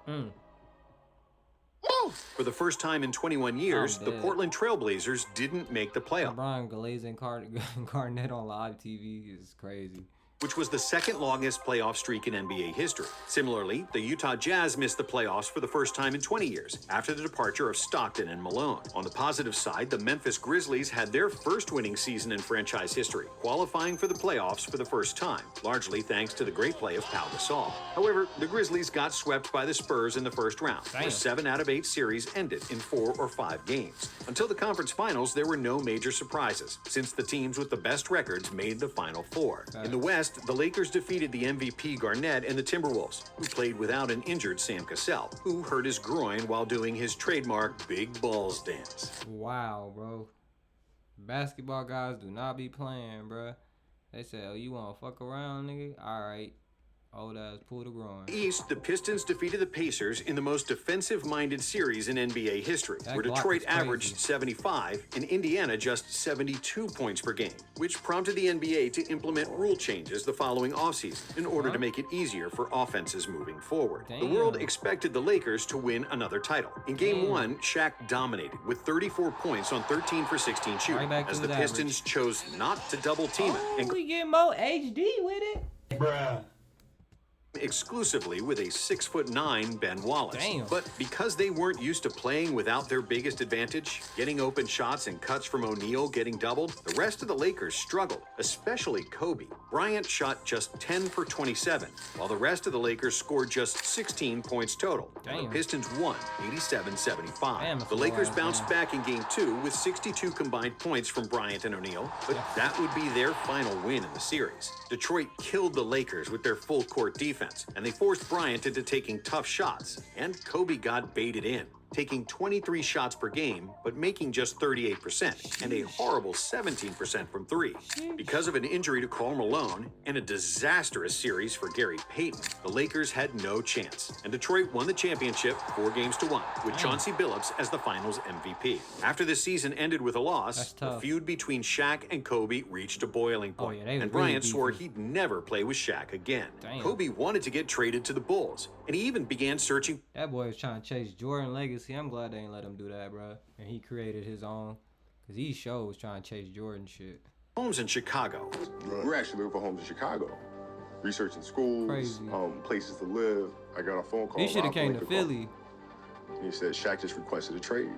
For the first time in 21 years, the Portland Trailblazers didn't make the playoffs. LeBron glazing Garnett on live TV is crazy. Which was the second longest playoff streak in NBA history. Similarly, the Utah Jazz missed the playoffs for the first time in 20 years, after the departure of Stockton and Malone. On the positive side, the Memphis Grizzlies had their first winning season in franchise history, qualifying for the playoffs for the first time, largely thanks to the great play of Pau Gasol. However, the Grizzlies got swept by the Spurs in the first round, where 7 out of 8 series ended in 4 or 5 games. Until the conference finals, there were no major surprises, since the teams with the best records made the Final Four. In the West, the Lakers defeated the MVP Garnett and the Timberwolves, who played without an injured Sam Cassell, who hurt his groin while doing his trademark big balls dance. Wow, bro. Basketball guys do not be playing, bro. They say, oh, you want to fuck around, nigga? All right. Old ass pulled a groin. East, the Pistons defeated the Pacers in the most defensive-minded series in NBA history, where Detroit averaged 75 and Indiana just 72 points per game, which prompted the NBA to implement rule changes the following offseason in order to make it easier for offenses moving forward. The world expected the Lakers to win another title. In Game 1, Shaq dominated with 34 points on 13 for 16 shooting, as the Pistons chose not to double-team it. And we get more HD with it. Bruh. Exclusively with a 6'9" Ben Wallace. Damn. But because they weren't used to playing without their biggest advantage, getting open shots and cuts from O'Neal getting doubled, the rest of the Lakers struggled, especially Kobe. Bryant shot just 10 for 27, while the rest of the Lakers scored just 16 points total. Damn. The Pistons won 87-75. Damn, The Lakers bounced back in Game 2 with 62 combined points from Bryant and O'Neal, but that would be their final win in the series. Detroit killed the Lakers with their full-court defense, and they forced Bryant into taking tough shots, and Kobe got baited in, taking 23 shots per game, but making just 38%, and a horrible 17% from three. Because of an injury to Karl Malone and a disastrous series for Gary Payton, the Lakers had no chance, and Detroit won the championship 4-1, with Chauncey Billups as the finals MVP. After the season ended with a loss, the feud between Shaq and Kobe reached a boiling point, and Bryant swore he'd never play with Shaq again. Kobe wanted to get traded to the Bulls, and he even began searching. That boy was trying to chase Jordan legacy. I'm glad they ain't let him do that, bro. And he created his own, because he sure was trying to chase Jordan shit. Homes in Chicago. We're actually looking for homes in Chicago. Researching schools, places to live. I got a phone call. He should have came to Philly. He said Shaq just requested a trade.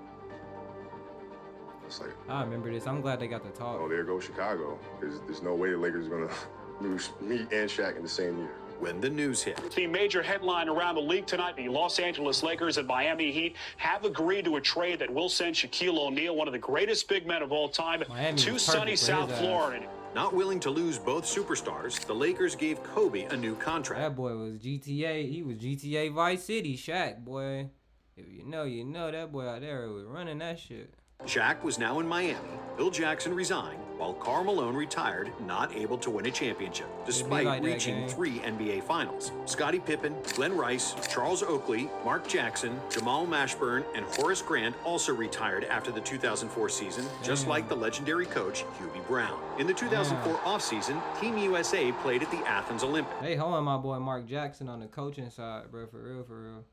It's like, I remember this. I'm glad they got to talk. Oh, there goes Chicago. There's no way the Lakers are going to lose me and Shaq in the same year. When the news hit. The major headline around the league tonight, the Los Angeles Lakers and Miami Heat have agreed to a trade that will send Shaquille O'Neal, one of the greatest big men of all time, to sunny South Florida. Not willing to lose both superstars, the Lakers gave Kobe a new contract. That boy was GTA. He was GTA Vice City, Shaq, boy. If you know, you know. That boy out there was running that shit. Shaq was now in Miami. Bill Jackson resigned, while Karl Malone retired, not able to win a championship, despite reaching 3 NBA Finals. Scottie Pippen, Glenn Rice, Charles Oakley, Mark Jackson, Jamal Mashburn, and Horace Grant also retired after the 2004 season, just like the legendary coach Hubie Brown. In the 2004 offseason, Team USA played at the Athens Olympics. They holding my boy Mark Jackson on the coaching side, bro, for real, for real.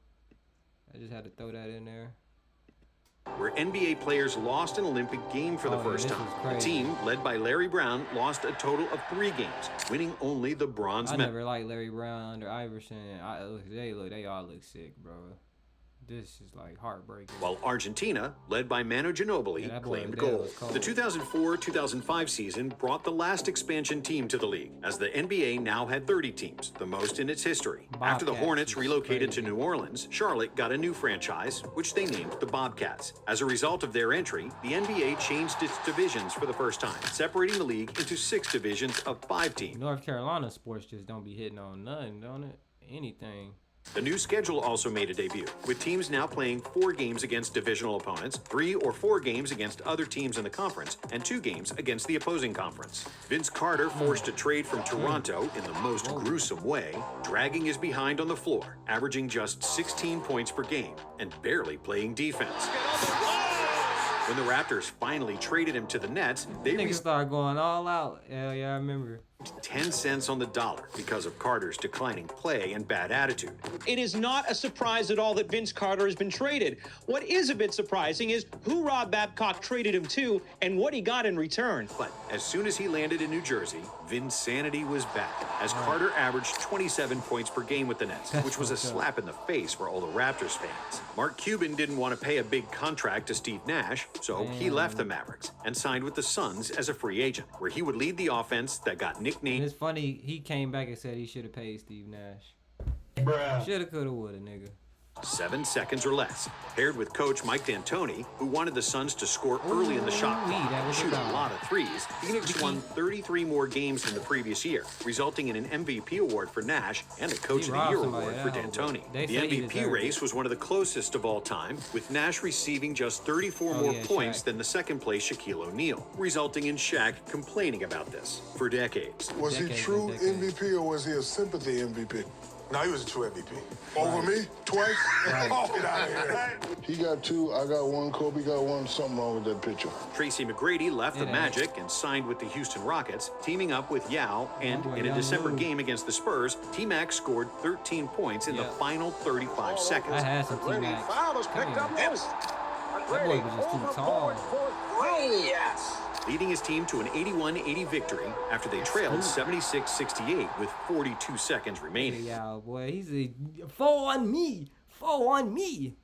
I just had to throw that in there. Where NBA players lost an Olympic game for the first time. The team, led by Larry Brown, lost a total of 3 games, winning only the bronze medal. I never liked Larry Brown under Iverson. They all look sick, bro. This is like heartbreaking. While Argentina, led by Manu Ginobili, claimed gold. The 2004-2005 season brought the last expansion team to the league, as the NBA now had 30 teams, the most in its history. After the Hornets relocated to New Orleans, Charlotte got a new franchise, which they named the Bobcats. As a result of their entry, the NBA changed its divisions for the first time, separating the league into 6 divisions of 5 teams. North Carolina sports just don't be hitting on nothing, don't it? Anything. The new schedule also made a debut, with teams now playing 4 games against divisional opponents, 3 or 4 games against other teams in the conference, and 2 games against the opposing conference. Vince Carter forced a trade from Toronto in the most gruesome way, dragging his behind on the floor, averaging just 16 points per game, and barely playing defense. When the Raptors finally traded him to the Nets, they niggas started going all out. Yeah, I remember. 10 cents on the dollar because of Carter's declining play and bad attitude. It is not a surprise at all that Vince Carter has been traded. What is a bit surprising is who Rob Babcock traded him to and what he got in return. But as soon as he landed in New Jersey, Vinsanity was back, as Carter averaged 27 points per game with the Nets, which was a slap in the face for all the Raptors fans. Mark Cuban didn't want to pay a big contract to Steve Nash, so he left the Mavericks and signed with the Suns as a free agent, where he would lead the offense that got nicknamed. It's funny, he came back and said he should have paid Steve Nash. Bruh. Shoulda, coulda, woulda, nigga. 7 seconds or less. Paired with coach Mike D'Antoni, who wanted the Suns to score early in the shot clock and shoot a lot of threes, Phoenix won 33 more games than the previous year, resulting in an MVP award for Nash and a Coach of the Year award for D'Antoni. The MVP race was one of the closest of all time, with Nash receiving just 34 more points than the second place Shaquille O'Neal, resulting in Shaq complaining about this for decades. Was he true MVP or was he a sympathy MVP? No, he was a true MVP. Over me? Twice? Oh, get out of here. He got 2, I got 1, Kobe got 1. Something wrong with that picture. Tracy McGrady left the Magic and signed with the Houston Rockets, teaming up with Yao, and in a December game against the Spurs, T-Mac scored 13 points in the final 35 seconds. I had some T-Mac. That boy was just too tall. Yes. Leading his team to an 81-80 victory after they trailed 76-68 with 42 seconds remaining. Yeah, boy, he's a 4 on me. 4 on me.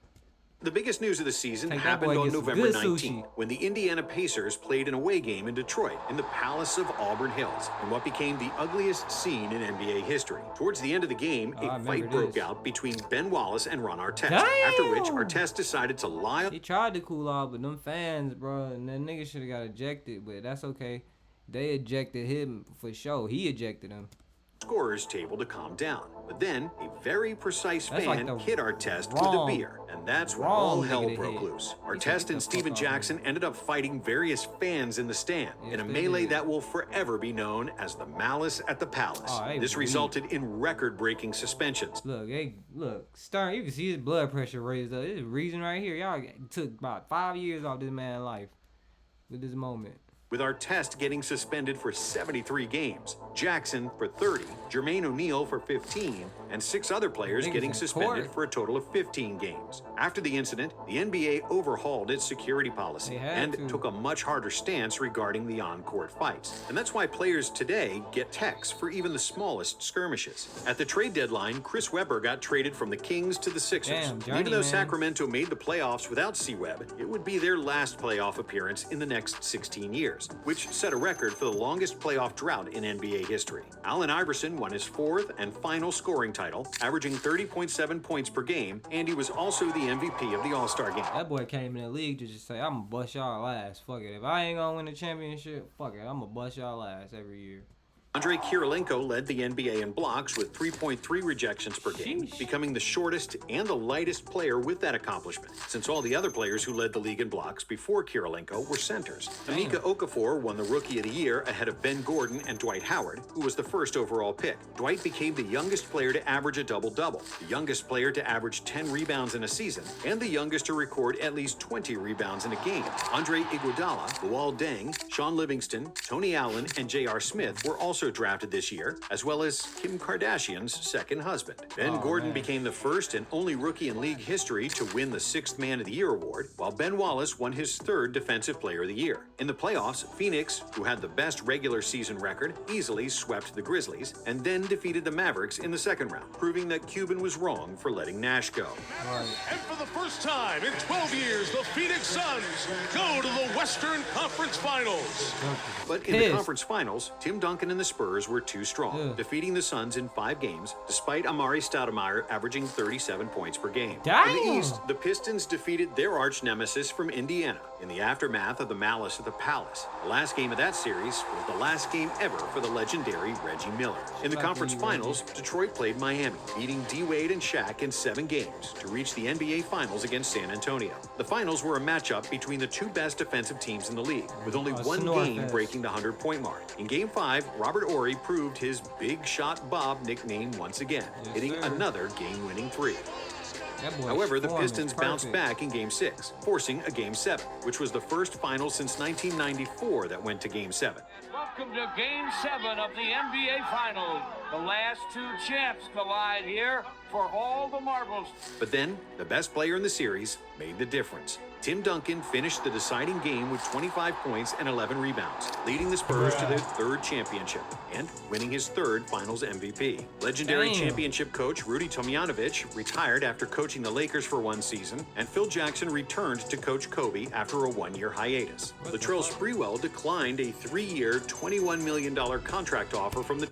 The biggest news of the season happened on November 19th when the Indiana Pacers played an away game in Detroit in the Palace of Auburn Hills in what became the ugliest scene in NBA history. Towards the end of the game, a fight broke out between Ben Wallace and Ron Artest, after which Artest decided to lie. He tried to cool off, but them fans, bro, and that nigga should have got ejected, but that's okay. They ejected him for sure. He ejected him. Scorer's table to calm down. But then a very precise fan hit Artest with a beer, and that's when all hell broke loose. Artest and Steven Jackson ended up fighting various fans in the stand in a melee that will forever be known as the Malice at the Palace. This resulted in record-breaking suspensions. Look, look, Stern, you can see his blood pressure raised up. There's a reason right here. Y'all took about 5 years off this man's life with this moment. With Artest getting suspended for 73 games, Jackson for 30, Jermaine O'Neal for 15, and 6 other players getting suspended for a total of 15 games. After the incident, the NBA overhauled its security policy and took a much harder stance regarding the on-court fights. And that's why players today get techs for even the smallest skirmishes. At the trade deadline, Chris Webber got traded from the Kings to the Sixers. Even though Sacramento made the playoffs without C-Web, it would be their last playoff appearance in the next 16 years, which set a record for the longest playoff drought in NBA history. Allen Iverson won his 4th and final scoring title, averaging 30.7 points per game, and he was also the MVP of the All-Star game. That boy came in the league to just say, I'm gonna bust y'all ass. Fuck it. If I ain't gonna win the championship, fuck it. I'm gonna bust y'all ass every year. Andrei Kirilenko led the NBA in blocks with 3.3 rejections per game, becoming the shortest and the lightest player with that accomplishment, since all the other players who led the league in blocks before Kirilenko were centers. Emeka Okafor won the Rookie of the Year ahead of Ben Gordon and Dwight Howard, who was the first overall pick. Dwight became the youngest player to average a double-double, the youngest player to average 10 rebounds in a season, and the youngest to record at least 20 rebounds in a game. Andre Iguodala, Luol Deng, Sean Livingston, Tony Allen, and J.R. Smith were also drafted this year, as well as Kim Kardashian's second husband. Ben Gordon became the first and only rookie in league history to win the 6th Man of the Year award, while Ben Wallace won his 3rd Defensive Player of the Year. In the playoffs, Phoenix, who had the best regular season record, easily swept the Grizzlies, and then defeated the Mavericks in the 2nd round, proving that Cuban was wrong for letting Nash go. And for the first time in 12 years, the Phoenix Suns go to the Western Conference Finals. But in the conference finals, Tim Duncan and the Spurs were too strong, defeating the Suns in 5 games, despite Amari Stoudemire averaging 37 points per game. In the East, the Pistons defeated their arch nemesis from Indiana in the aftermath of the Malice at the Palace. The last game of that series was the last game ever for the legendary Reggie Miller. In the conference finals, Detroit played Miami, beating D-Wade and Shaq in 7 games to reach the NBA Finals against San Antonio. The finals were a matchup between the 2 best defensive teams in the league, with only one game breaking the 100-point mark. In Game 5, Robert Horry proved his Big Shot Bob nickname once again, hitting another game-winning 3. However, the Pistons bounced back in Game 6, forcing a Game 7, which was the first final since 1994 that went to Game 7. Welcome to Game 7 of the NBA Finals. The last 2 champs collide here for all the marbles. But then, the best player in the series made the difference. Tim Duncan finished the deciding game with 25 points and 11 rebounds, leading the Spurs to their 3rd championship and winning his 3rd Finals MVP. Legendary championship coach Rudy Tomjanovich retired after coaching the Lakers for 1 season, and Phil Jackson returned to coach Kobe after a 1-year hiatus. Latrell Sprewell declined a 3-year, $21 million contract offer from the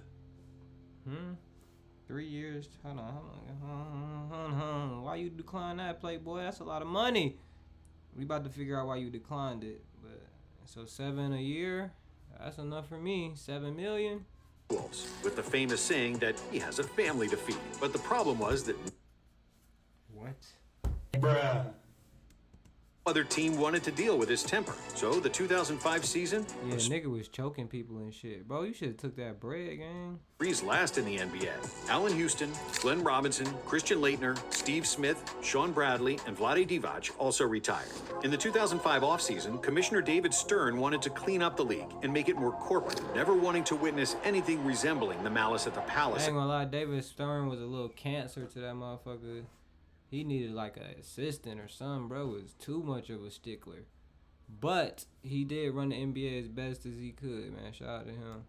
3 years? Hold on. why you declined that, Playboy? That's a lot of money. We about to figure out why you declined it. But so $7 a year, that's enough for me. $7 million. With the famous saying that he has a family to feed. But the problem was that what? Bruh. Other team wanted to deal with his temper. So the 2005 season, yeah, nigga was choking people and shit. Bro, you should have took that bread, gang. Breeze last in the NBA. Allen Houston, Glenn Robinson, Christian Laettner, Steve Smith, Sean Bradley, and Vlade Divac also retired. In the 2005 offseason, Commissioner David Stern wanted to clean up the league and make it more corporate, never wanting to witness anything resembling the malice at the Palace. I ain't gonna lie, David Stern was a little cancer to that motherfucker. He needed like an assistant or something, bro. Was too much of a stickler. But he did run the NBA as best as he could, man. Shout out to him.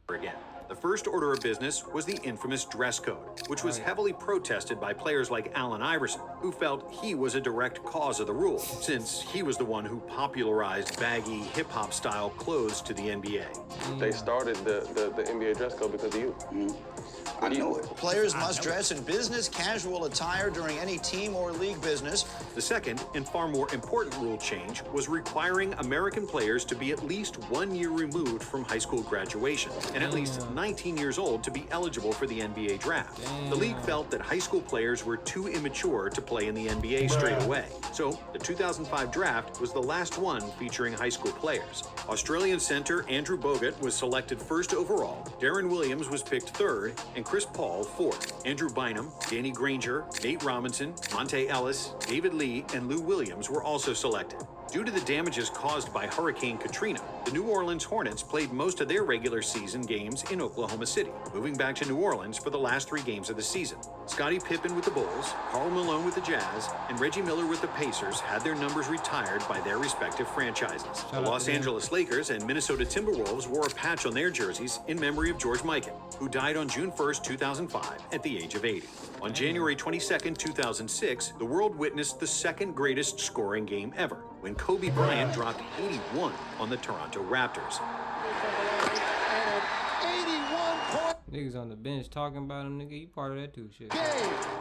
Again. The first order of business was the infamous dress code, which was heavily protested by players like Allen Iverson, who felt he was a direct cause of the rule, since he was the one who popularized baggy hip-hop style clothes to the NBA. They started the NBA dress code because of you. I know it. Players must dress in business casual attire during any team or league business. The second and far more important rule change was requiring American players to be at least 1 year removed from high school graduation and at least 19 years old to be eligible for the NBA draft. The league felt that high school players were too immature to play in the NBA straight away. So the 2005 draft was the last one featuring high school players. Australian center Andrew Bogut was selected first overall, Darren Williams was picked third, and Chris Paul fourth. Andrew Bynum, Danny Granger, Nate Robinson, Monte Ellis, David Lee, and Lou Williams were also selected. Due to the damages caused by Hurricane Katrina, the New Orleans Hornets played most of their regular season games in Oklahoma City, moving back to New Orleans for the last 3 games of the season. Scottie Pippen with the Bulls, Karl Malone with the Jazz, and Reggie Miller with the Pacers had their numbers retired by their respective franchises. The Los Angeles Lakers and Minnesota Timberwolves wore a patch on their jerseys in memory of George Mikan, who died on June 1st, 2005 at the age of 80. On January 22nd, 2006, the world witnessed the second greatest scoring game ever, when Kobe Bryant dropped 81 on the Toronto Raptors. Niggas on the bench talking about him, nigga. You part of that too, shit.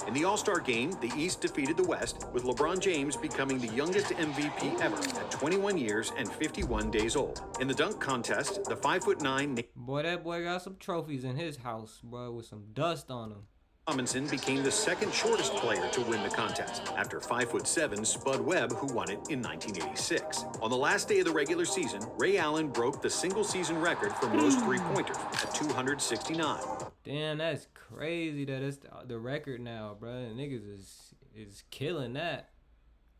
In the All-Star game, the East defeated the West, with LeBron James becoming the youngest MVP ever at 21 years and 51 days old. In the dunk contest, the 5'9" boy, that boy got some trophies in his house, bro, with some dust on him. Robinson became the second shortest player to win the contest, after 5'7" Spud Webb, who won it in 1986. On the last day of the regular season, Ray Allen broke the single-season record for most three-pointers at 269. Damn, that's crazy that it's the record now, bro. And niggas is killing that.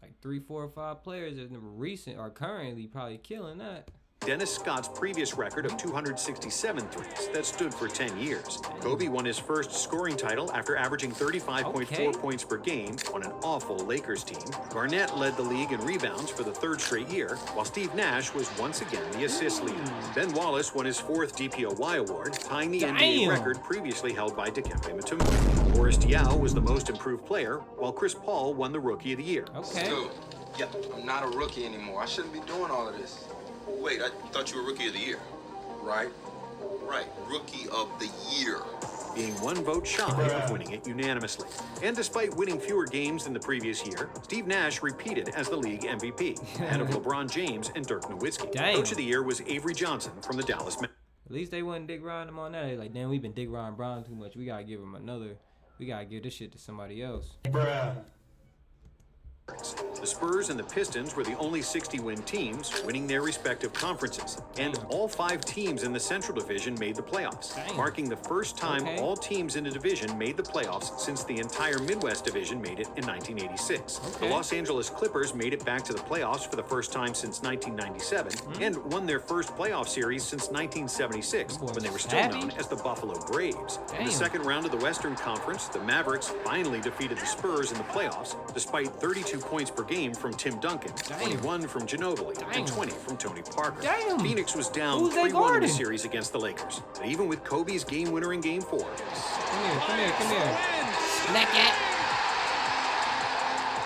Like 3, 4, or 5 players in the recent or currently probably killing that. Dennis Scott's previous record of 267 threes that stood for 10 years. Kobe won his first scoring title after averaging 35.4 points per game on an awful Lakers team. Garnett led the league in rebounds for the 3rd straight year, while Steve Nash was once again the assist leader. Ben Wallace won his 4th DPOY award, tying the NBA record previously held by Dikembe Mutombo. Boris Diaw was the most improved player, while Chris Paul won the Rookie of the Year. Dude, I'm not a rookie anymore. I shouldn't be doing all of this. Wait, I thought you were Rookie of the Year. Right? Right, Rookie of the Year. Being 1 vote shy of winning it unanimously. And despite winning fewer games than the previous year, Steve Nash repeated as the league MVP, ahead of LeBron James and Dirk Nowitzki. Coach of the Year was Avery Johnson from the Dallas Mavericks. At least they wouldn't dick riding him on that. They like, damn, we've been dick riding Brown too much. We gotta give him another. We gotta give this shit to somebody else. The Spurs and the Pistons were the only 60-win teams, winning their respective conferences. And all 5 teams in the Central Division made the playoffs, marking the first time all teams in the division made the playoffs since the entire Midwest Division made it in 1986. The Los Angeles Clippers made it back to the playoffs for the first time since 1997 and won their first playoff series since 1976, when they were still known as the Buffalo Braves. In the second round of the Western Conference, the Mavericks finally defeated the Spurs in the playoffs, despite 32 points per game from Tim Duncan, 21 from Ginobili, and 20 from Tony Parker. Phoenix was down 3-1 in the series against the Lakers. But even with Kobe's game winner in Game 4. Come here. Black cat.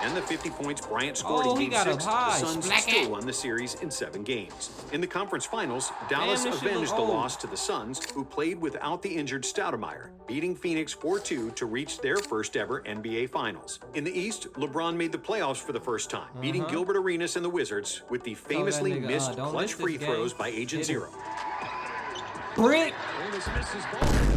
and the 50 points Bryant scored in Game 6, the Suns still won the series in 7 games. In the conference finals, Dallas avenged the loss to the Suns, who played without the injured Stoudemire, beating Phoenix 4-2 to reach their first ever NBA Finals. In the East, LeBron made the playoffs for the first time, beating Gilbert Arenas and the Wizards with the famously missed clutch free throws by Agent Zero. Brick.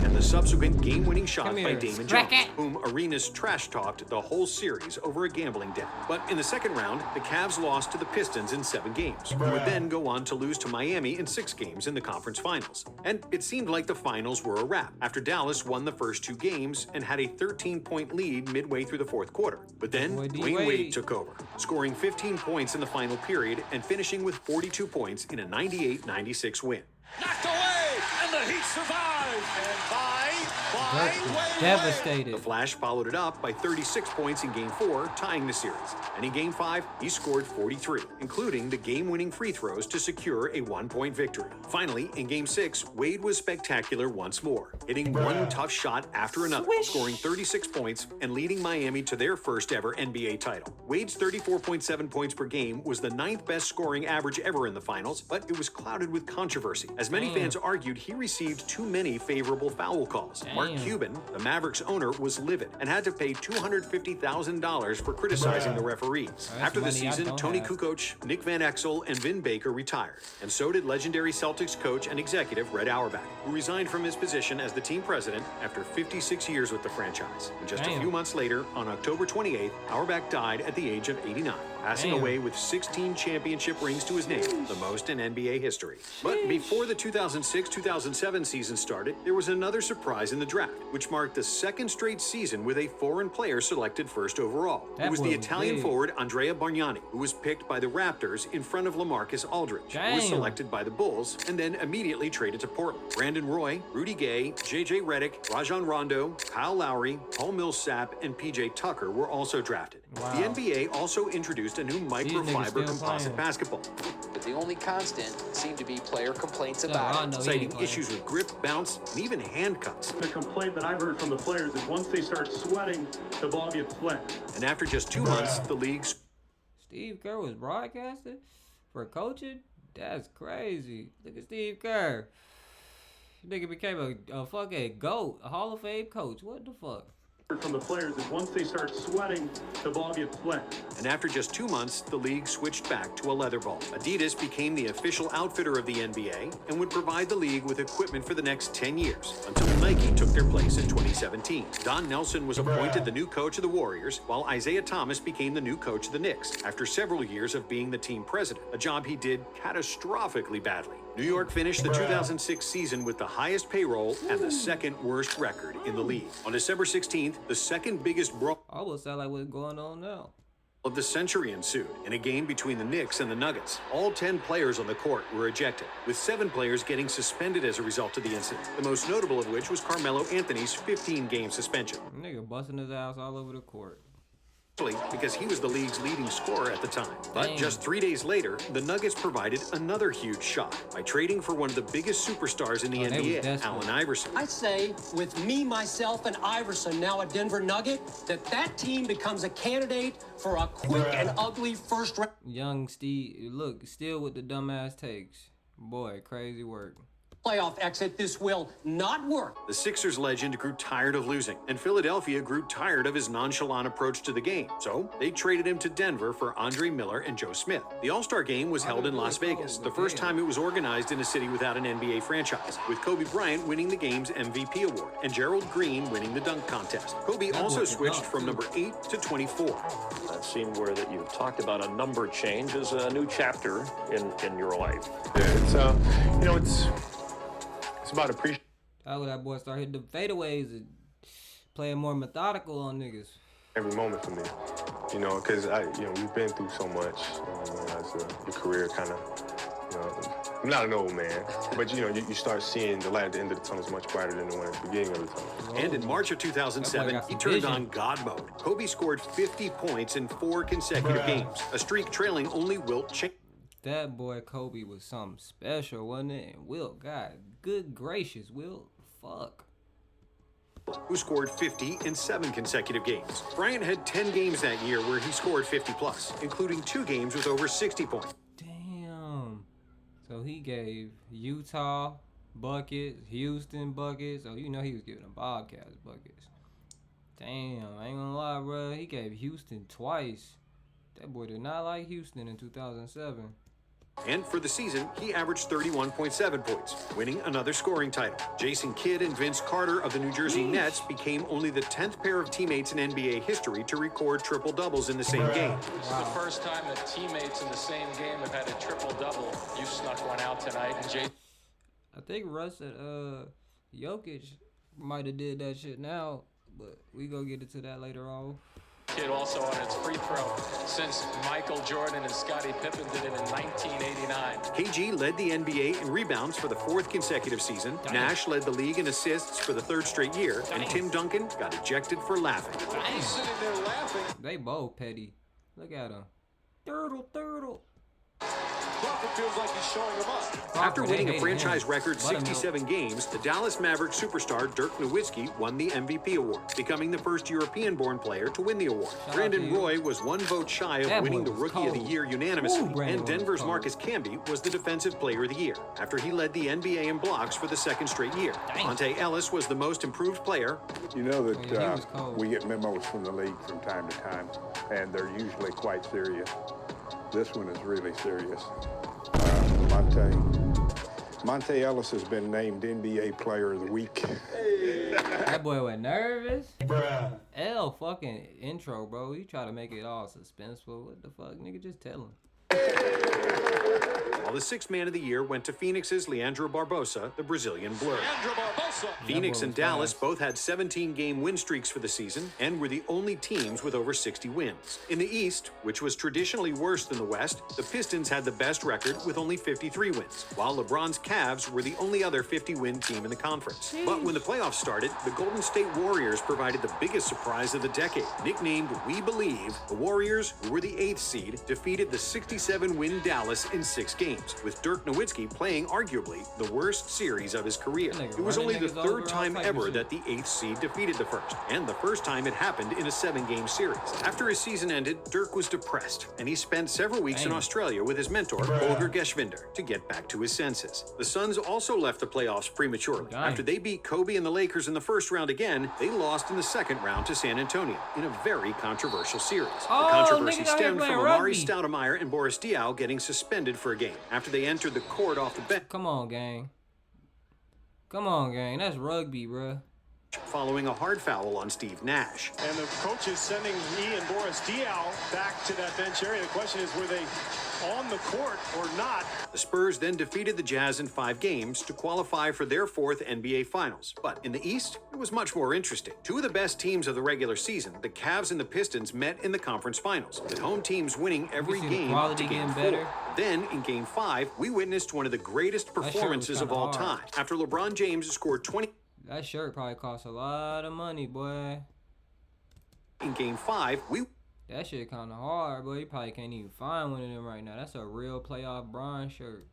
And the subsequent game-winning shot by Damon Jones, whom Arenas trash-talked the whole series over a gambling debt. But in the second round, the Cavs lost to the Pistons in 7 games, who would then go on to lose to Miami in 6 games in the conference finals. And it seemed like the finals were a wrap, after Dallas won the first 2 games and had a 13-point lead midway through the fourth quarter. But then, Dwayne Wade took over, scoring 15 points in the final period and finishing with 42 points in a 98-96 win. Knocked away, and the Heat survive. And by devastated. The Flash followed it up by 36 points in Game 4, tying the series. And in Game 5, he scored 43, including the game-winning free throws to secure a 1-point victory. Finally, in Game 6, Wade was spectacular once more, hitting one tough shot after another, scoring 36 points and leading Miami to their first ever NBA title. Wade's 34.7 points per game was the 9th best scoring average ever in the finals, but it was clouded with controversy, as many fans argued he received too many favorable foul calls. Mark Cuban, the Mavericks owner, was livid and had to pay $250,000 for criticizing the referees. After the season, Tony Kukoc, Nick Van Exel, and Vin Baker retired, and so did legendary Celtics coach and executive Red Auerbach, who resigned from his position as the team president after 56 years with the franchise. And just a few months later, on October 28th, Auerbach died at the age of 89, passing away with 16 championship rings to his name, the most in NBA history. But before the 2006-2007 season started, there was another surprise in the draft, which marked the second straight season with a foreign player selected first overall. It was the Italian forward Andrea Bargnani, who was picked by the Raptors in front of LaMarcus Aldridge, who was selected by the Bulls and then immediately traded to Portland. Brandon Roy, Rudy Gay, J.J. Redick, Rajon Rondo, Kyle Lowry, Paul Millsap, and P.J. Tucker were also drafted. Wow. The NBA also introduced a new microfiber composite basketball. But the only constant seemed to be player complaints about it. Citing issues with grip, bounce, and even hand cuts. The complaint that I've heard from the players is once they start sweating, the ball gets flat. And after just 2 months, the league's Steve Kerr was broadcasted for coaching? That's crazy. Look at Steve Kerr. Nigga became a fucking GOAT, a Hall of Fame coach. What the fuck? From the players is once they start sweating, the ball gets flat. And after just 2 months, the league switched back to a leather ball. Adidas became the official outfitter of the NBA and would provide the league with equipment for the next 10 years, until Nike took their place in 2017. Don Nelson was appointed the new coach of the Warriors, while Isaiah Thomas became the new coach of the Knicks, after several years of being the team president, a job he did catastrophically badly. New York finished the 2006 season with the highest payroll and the second worst record in the league. On December 16th, the second biggest brawl almost sound like what's going on now of the century ensued in a game between the Knicks and the Nuggets. All 10 players on the court were ejected, with 7 players getting suspended as a result of the incident, the most notable of which was Carmelo Anthony's 15-game suspension. Nigga busting his ass all over the court. Because he was the league's leading scorer at the time. But just 3 days later, the Nuggets provided another huge shot by trading for one of the biggest superstars in the NBA, Allen Iverson. I say, with me, myself, and Iverson now a Denver Nugget, that team becomes a candidate for a quick and ugly first round. Young Steve, look, still with the dumbass takes. Boy, crazy work. Playoff exit, this will not work. The Sixers legend grew tired of losing, and Philadelphia grew tired of his nonchalant approach to the game. So they traded him to Denver for Andre Miller and Joe Smith. The All-Star game was held in Las Vegas, the first time it was organized in a city without an NBA franchise, with Kobe Bryant winning the game's MVP award and Gerald Green winning the dunk contest. Kobe also switched from number 8 to 24. I've seen where that you've talked about a number change as a new chapter in your life. Yeah, it's about appreciation. How would that boy start hitting the fadeaways and playing more methodical on niggas? Every moment for me, because we've been through so much. As your career kind of, I'm not an old man, but you start seeing the light at the end of the tunnel is much brighter than the one at the beginning of the tunnel. And in March of 2007, he turned on God mode. Kobe scored 50 points in 4 consecutive games, a streak trailing only Wilt Chamberlain. That boy Kobe was something special, wasn't it? And Wilt, God, good gracious, Wilt, fuck. who scored 50 in 7 consecutive games. Bryant had 10 games that year where he scored 50+, including 2 games with over 60 points. Damn. So he gave Utah buckets, Houston buckets. Oh, you know he was giving them Bobcats buckets. Damn, I ain't gonna lie, bro. He gave Houston twice. That boy did not like Houston in 2007. And for the season, he averaged 31.7 points, winning another scoring title. Jason Kidd and Vince Carter of the New Jersey Nets became only the 10th pair of teammates in NBA history to record triple-doubles in the same game. This is the first time that teammates in the same game have had a triple-double. You snuck one out tonight, and I think Russ and Jokic might have did that shit now, but we gonna get into that later on. Kidd also on its free throw since Michael Jordan and Scottie Pippen did it in 1989. KG led the NBA in rebounds for the 4th consecutive season. Nash led the league in assists for the 3rd straight year. And Tim Duncan got ejected for laughing. He's sitting there laughing. They both petty. Look at him. Turtle. Crawford feels like he's showing him up. After winning a franchise record 67 games, the Dallas Mavericks superstar Dirk Nowitzki won the MVP award, becoming the first European-born player to win the award. Brandon Roy was 1 vote shy of winning the Rookie of the Year unanimously, and Denver's Marcus Camby was the Defensive Player of the Year, after he led the NBA in blocks for the 2nd straight year. Monte Ellis was the most improved player. You know that we get memos from the league from time to time, and they're usually quite serious. This one is really serious. Monte Ellis has been named NBA Player of the Week. That boy was nervous. Bruh. L fucking intro, bro. You try to make it all suspenseful. What the fuck, nigga? Just tell him. While the 6th man of the year went to Phoenix's Leandro Barbosa, the Brazilian Blur. Phoenix and Dallas both had 17-game win streaks for the season and were the only teams with over 60 wins. In the East, which was traditionally worse than the West, the Pistons had the best record with only 53 wins, while LeBron's Cavs were the only other 50-win team in the conference. But when the playoffs started, the Golden State Warriors provided the biggest surprise of the decade. Nicknamed We Believe, the Warriors, who were the 8th seed, defeated the 67-win Dallas in 6 games, with Dirk Nowitzki playing arguably the worst series of his career. It was only the 3rd time ever that the 8th seed defeated the 1st, and the first time it happened in a 7-game series. After his season ended, Dirk was depressed, and he spent several weeks in Australia with his mentor, Holger Geschwinder, to get back to his senses. The Suns also left the playoffs prematurely. After they beat Kobe and the Lakers in the 1st round again, they lost in the 2nd round to San Antonio in a very controversial series. The controversy stemmed from Amari Stoudemire and Boris Diaw getting suspended for a game after they entered the court off the bench. Come on, gang. Come on, gang. That's rugby, bruh. Following a hard foul on Steve Nash. And the coach is sending he and Boris Diaw back to that bench area. The question is, were they on the court or not? The Spurs then defeated the Jazz in 5 games to qualify for their 4th NBA Finals. But in the East, it was much more interesting. 2 of the best teams of the regular season, the Cavs and the Pistons, met in the conference finals, with home teams winning every game up to game 4. Then, in Game 5, we witnessed one of the greatest performances of all time. After LeBron James scored 20... That shirt probably cost a lot of money, boy. In Game 5, that shit kind of hard, boy. You probably can't even find one of them right now. That's a real playoff bronze shirt.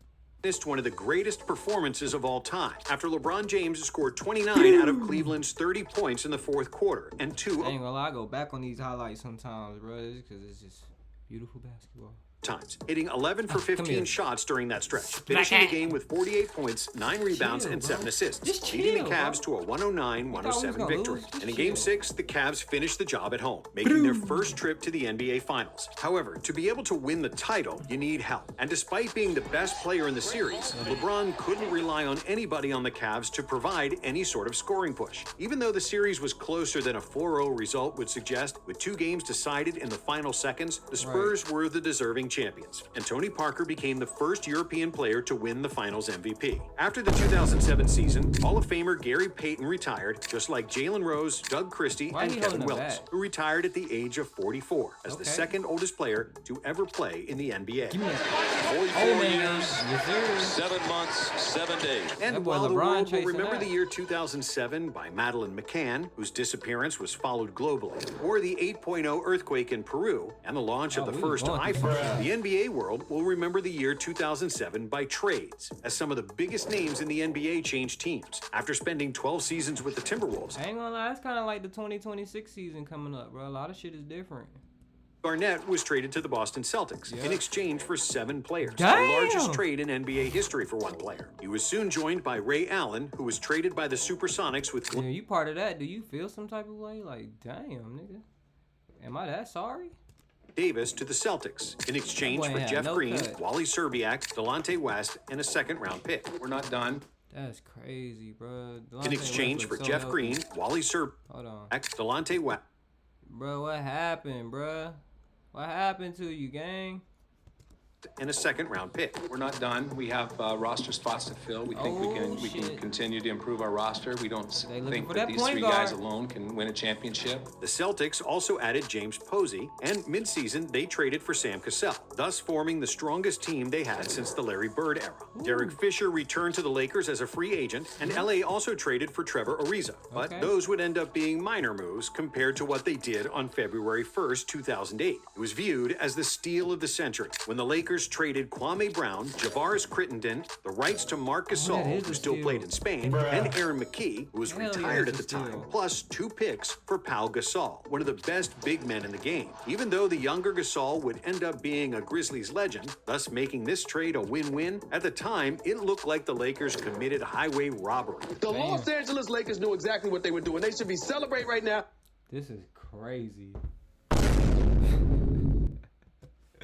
Missed one of the greatest performances of all time after LeBron James scored 29 out of Cleveland's 30 points in the 4th quarter and 2 I ain't gonna lie, I go back on these highlights sometimes, bro, because it's just beautiful basketball. Times, hitting 11 for 15 shots during that stretch, finishing the game with 48 points, 9 rebounds, and 7 assists, leading the Cavs to a 109-107 victory. And in Game 6, the Cavs finished the job at home, making their first trip to the NBA Finals. However, to be able to win the title, you need help. And despite being the best player in the series, LeBron couldn't rely on anybody on the Cavs to provide any sort of scoring push. Even though the series was closer than a 4-0 result would suggest, with 2 games decided in the final seconds, the Spurs were the deserving champions, and Tony Parker became the first European player to win the Finals MVP. After the 2007 season, Hall of Famer Gary Payton retired, just like Jalen Rose, Doug Christie, and Kevin Willis, who retired at the age of 44 as the 2nd oldest player to ever play in the NBA. 44 years, 7 months, 7 days. And while the world will remember the year 2007 by Madeleine McCann, whose disappearance was followed globally, or the 8.0 earthquake in Peru, and the launch of the first iPhone, The NBA world will remember the year 2007 by trades, as some of the biggest names in the NBA changed teams. After spending 12 seasons with the Timberwolves, I ain't gonna lie, it's kind of like the 2026 season coming up, bro. A lot of shit is different. Garnett was traded to the Boston Celtics in exchange for 7 players. Damn. The largest trade in NBA history for one player. He was soon joined by Ray Allen, who was traded by the Supersonics with... Yeah, you part of that. Do you feel some type of way? Like, damn, nigga. Am I that sorry? Davis to the Celtics in exchange for Jeff Green, Wally Szczerbiak, Delonte West, and a second-round pick. We're not done. That's crazy, bro. In exchange for Jeff Green, Wally Szczerbiak, Delonte West. Bro, what happened, bro? What happened to you, gang? And a second-round pick. We're not done. We have roster spots to fill. We think we can continue to improve our roster. We don't think that these 3 guys alone can win a championship. The Celtics also added James Posey, and mid-season they traded for Sam Cassell, thus forming the strongest team they had since the Larry Bird era. Derek Fisher returned to the Lakers as a free agent, and LA also traded for Trevor Ariza. But those would end up being minor moves compared to what they did on February 1st, 2008. It was viewed as the steal of the century when the Lakers traded Kwame Brown, Javaris Crittenden, the rights to Marc Gasol, who still played in Spain, and Aaron McKee, who was retired at the time, plus 2 picks for Pau Gasol, one of the best big men in the game. Even though the younger Gasol would end up being a Grizzlies legend, thus making this trade a win-win, at the time, it looked like the Lakers committed highway robbery. The Los Angeles Lakers knew exactly what they were doing. They should be celebrating right now. This is crazy.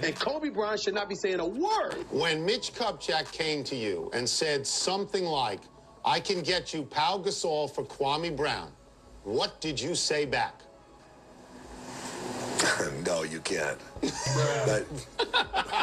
And Kobe Bryant should not be saying a word. When Mitch Kupchak came to you and said something like, I can get you Pau Gasol for Kwame Brown, what did you say back? No, you can't.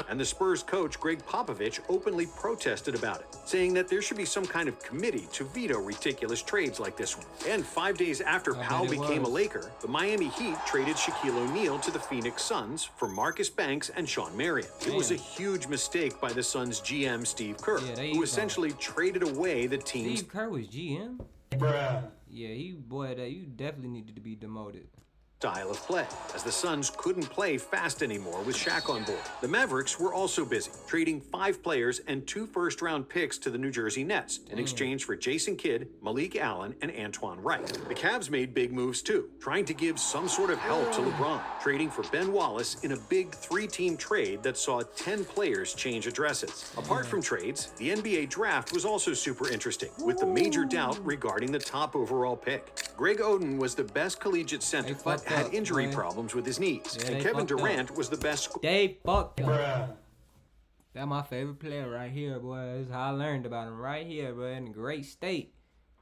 And the Spurs coach, Greg Popovich, openly protested about it, saying that there should be some kind of committee to veto ridiculous trades like this one. And 5 days after Powell became a Laker, the Miami Heat traded Shaquille O'Neal to the Phoenix Suns for Marcus Banks and Sean Marion. It was a huge mistake by the Suns GM Steve Kerr, who essentially traded away the team's... Steve Kerr was GM? Bruh. Yeah, you definitely needed to be demoted. Style of play, as the Suns couldn't play fast anymore with Shaq on board. The Mavericks were also busy, trading 5 players and 2 first-round picks to the New Jersey Nets in exchange for Jason Kidd, Malik Allen, and Antoine Wright. The Cavs made big moves too, trying to give some sort of help to LeBron, trading for Ben Wallace in a big 3-team trade that saw 10 players change addresses. Apart from trades, the NBA draft was also super interesting, with the major doubt regarding the top overall pick. Greg Oden was the best collegiate center, but had injury problems with his knees. And Kevin Durant was the best... They fucked up. That's my favorite player right here, boy. That's how I learned about him right here, bro. In a great state.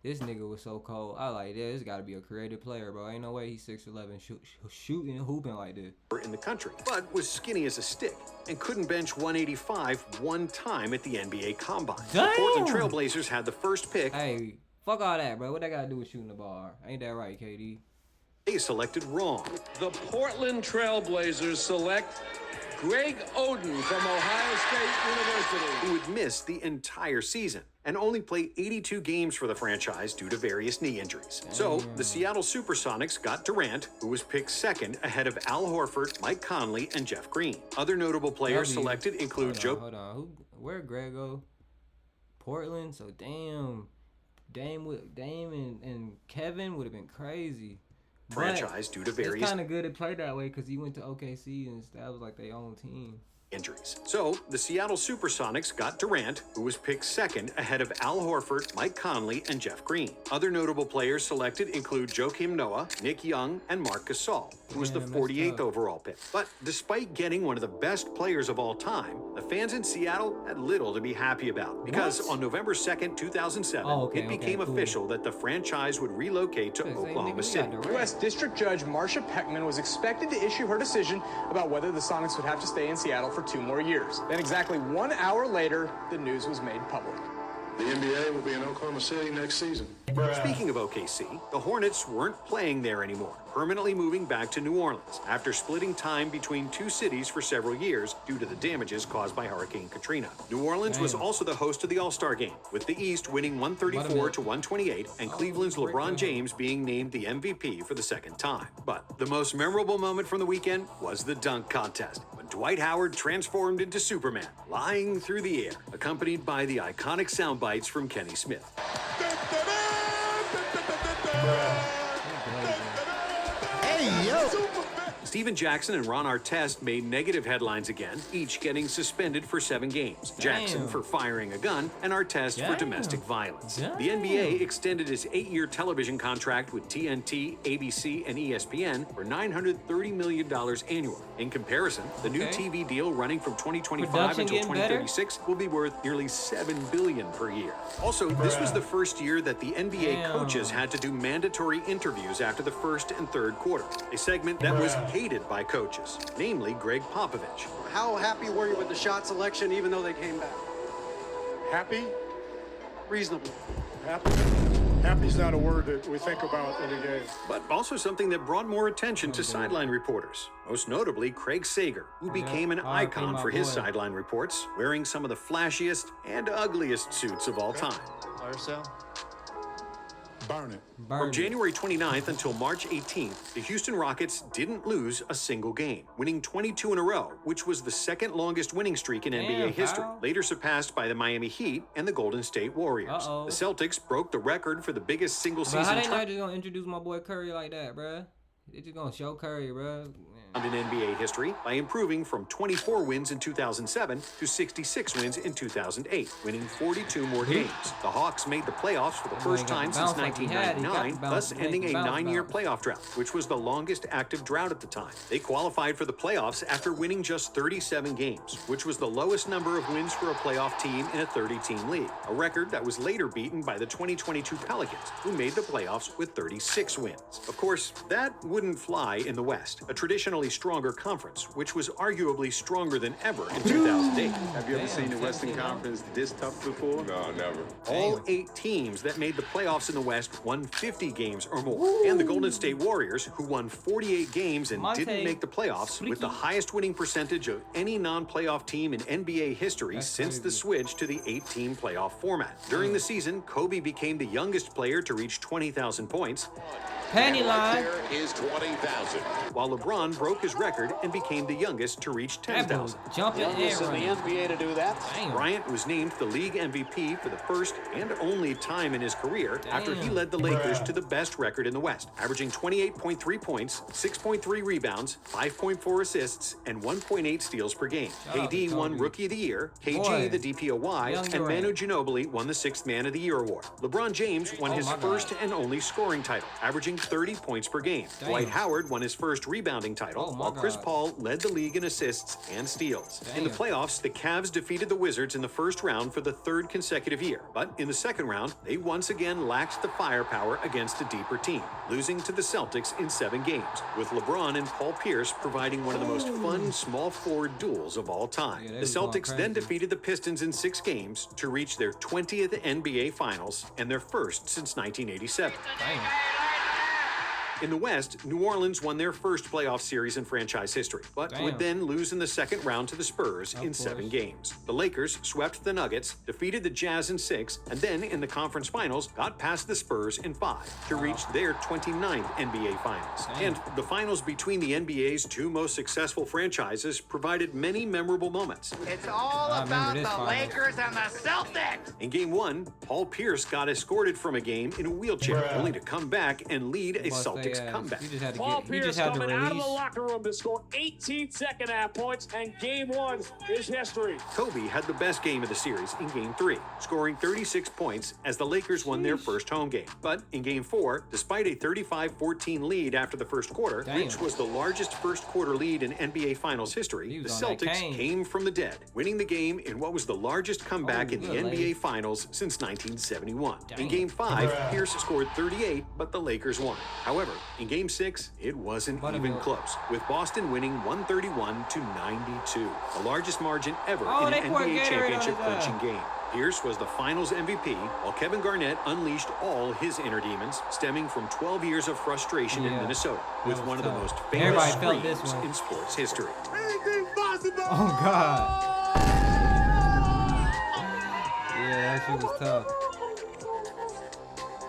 This nigga was so cold. I like this. Got to be a creative player, bro. Ain't no way he's 6'11", shooting and hooping like this. In the country, but was skinny as a stick and couldn't bench 185 one time at the NBA Combine. Damn. The Portland Trailblazers had the first pick. Hey, fuck all that, bro. What that got to do with shooting the ball? Ain't that right, KD? They selected wrong. The Portland Trailblazers select Greg Oden from Ohio State University, who would miss the entire season and only play 82 games for the franchise due to various knee injuries. So the Seattle Supersonics got Durant, who was picked second ahead of Al Horford, Mike Conley, and Jeff Green. Other notable players selected include Hold on. Where Greg go? Portland? So Dame and Kevin would have been crazy. Franchise due to various... It's kind of good to play that way because he went to OKC and that was like their own team. Injuries. So, the Seattle Supersonics got Durant, who was picked second ahead of Al Horford, Mike Conley, and Jeff Green. Other notable players selected include Joakim Noah, Nick Young, and Marc Gasol, who was the 48th overall pick. But despite getting one of the best players of all time, the fans in Seattle had little to be happy about. Because on November 2nd, 2007, it became official that the franchise would relocate to Oklahoma City. U.S. District Judge Marcia Peckman was expected to issue her decision about whether the Sonics would have to stay in Seattle for 2 more years. Then exactly 1 hour later, the news was made public. The NBA will be in Oklahoma City next season. Speaking of OKC, the Hornets weren't playing there anymore, permanently moving back to New Orleans after splitting time between 2 cities for several years due to the damages caused by Hurricane Katrina. New Orleans was also the host of the All-Star Game, with the East winning 134-128 and Cleveland's LeBron James being named the MVP for the 2nd time. But the most memorable moment from the weekend was the dunk contest, when Dwight Howard transformed into Superman, flying through the air, accompanied by the iconic sound bites from Kenny Smith. Hey, yo! Steven Jackson and Ron Artest made negative headlines again, each getting suspended for 7 games. Jackson for firing a gun, and Artest for domestic violence. The NBA extended his 8-year television contract with TNT, ABC, and ESPN for $930 million annually. In comparison, the new TV deal running from 2025 until 2036 will be worth nearly $7 billion per year. Also, this was the first year that the NBA coaches had to do mandatory interviews after the first and third quarter, a segment that was hated by coaches, namely Greg Popovich. How happy were you with the shot selection, even though they came back? Happy? Reasonably. Happy? Happy's not a word that we think about in a game. But also something that brought more attention to sideline reporters. Most notably, Craig Sager, who became an icon for his sideline reports, wearing some of the flashiest and ugliest suits of all time. Fire sale? Burn it. From January 29th until March 18th, the Houston Rockets didn't lose a single game, winning 22 in a row, which was the second longest winning streak in NBA history, later surpassed by the Miami Heat and the Golden State Warriors. The Celtics broke the record for the biggest single season. How they not just gonna introduce my boy Curry like that, bruh? They just gonna show Curry, bruh. In NBA history by improving from 24 wins in 2007 to 66 wins in 2008, winning 42 more games. The Hawks made the playoffs for the first time since 1999, thus ending a 9-year playoff drought, which was the longest active drought at the time. They qualified for the playoffs after winning just 37 games, which was the lowest number of wins for a playoff team in a 30-team league, a record that was later beaten by the 2022 Pelicans, who made the playoffs with 36 wins. Of course, that wouldn't fly in the West, a traditionally stronger conference, which was arguably stronger than ever in 2008. Have you ever seen the Western Conference this tough before? No, never. All 8 teams that made the playoffs in the West won 50 games or more. And the Golden State Warriors, who won 48 games and didn't make the playoffs, with the highest winning percentage of any non-playoff team in NBA history since the switch to the 8-team playoff format. During the season, Kobe became the youngest player to reach 20,000 points. Penny line. There is 20,000. While LeBron broke his record and became the youngest to reach 10,000. Youngest in the NBA to do that. Bryant was named the league MVP for the first and only time in his career after he led the Lakers to the best record in the West, averaging 28.3 points, 6.3 rebounds, 5.4 assists, and 1.8 steals per game. KD won Rookie of the Year, KG the DPOY, and Manu Ginobili won the 6th Man of the Year award. LeBron James won his first and only scoring title, averaging 30 points per game. Dwight Howard won his first rebounding title, while Chris Paul led the league in assists and steals. In the playoffs, the Cavs defeated the Wizards in the first round for the 3rd consecutive year, but in the second round, they once again lacked the firepower against a deeper team, losing to the Celtics in 7 games, with LeBron and Paul Pierce providing one of the most fun small forward duels of all time. The Celtics then defeated the Pistons in 6 games to reach their 20th NBA Finals and their first since 1987. In the West, New Orleans won their first playoff series in franchise history, but would then lose in the second round to the Spurs in 7 games. The Lakers swept the Nuggets, defeated the Jazz in 6, and then in the conference finals got past the Spurs in 5 to reach their 29th NBA Finals. And the finals between the NBA's 2 most successful franchises provided many memorable moments. It's all about the Lakers and the Celtics. In Game 1, Paul Pierce got escorted from a game in a wheelchair, only to come back and lead a Celtics comeback. Paul Pierce coming out of the locker room to score 18 second-half points, and Game 1 is history. Kobe had the best game of the series in Game 3, scoring 36 points as the Lakers won their first home game. But in Game 4, despite a 35-14 lead after the first quarter, which was the largest first-quarter lead in NBA Finals history, the Celtics came from the dead, winning the game in what was the largest comeback in the NBA Finals since 1971. In Game 5, Pierce scored 38, but the Lakers won. However, in Game 6, it wasn't even close, with Boston winning 131-92, the largest margin ever in an NBA championship clinching game. Pierce was the Finals MVP, while Kevin Garnett unleashed all his inner demons, stemming from 12 years of frustration in Minnesota, with one of the most famous screams in sports history. Oh, God. Yeah, that shit was tough.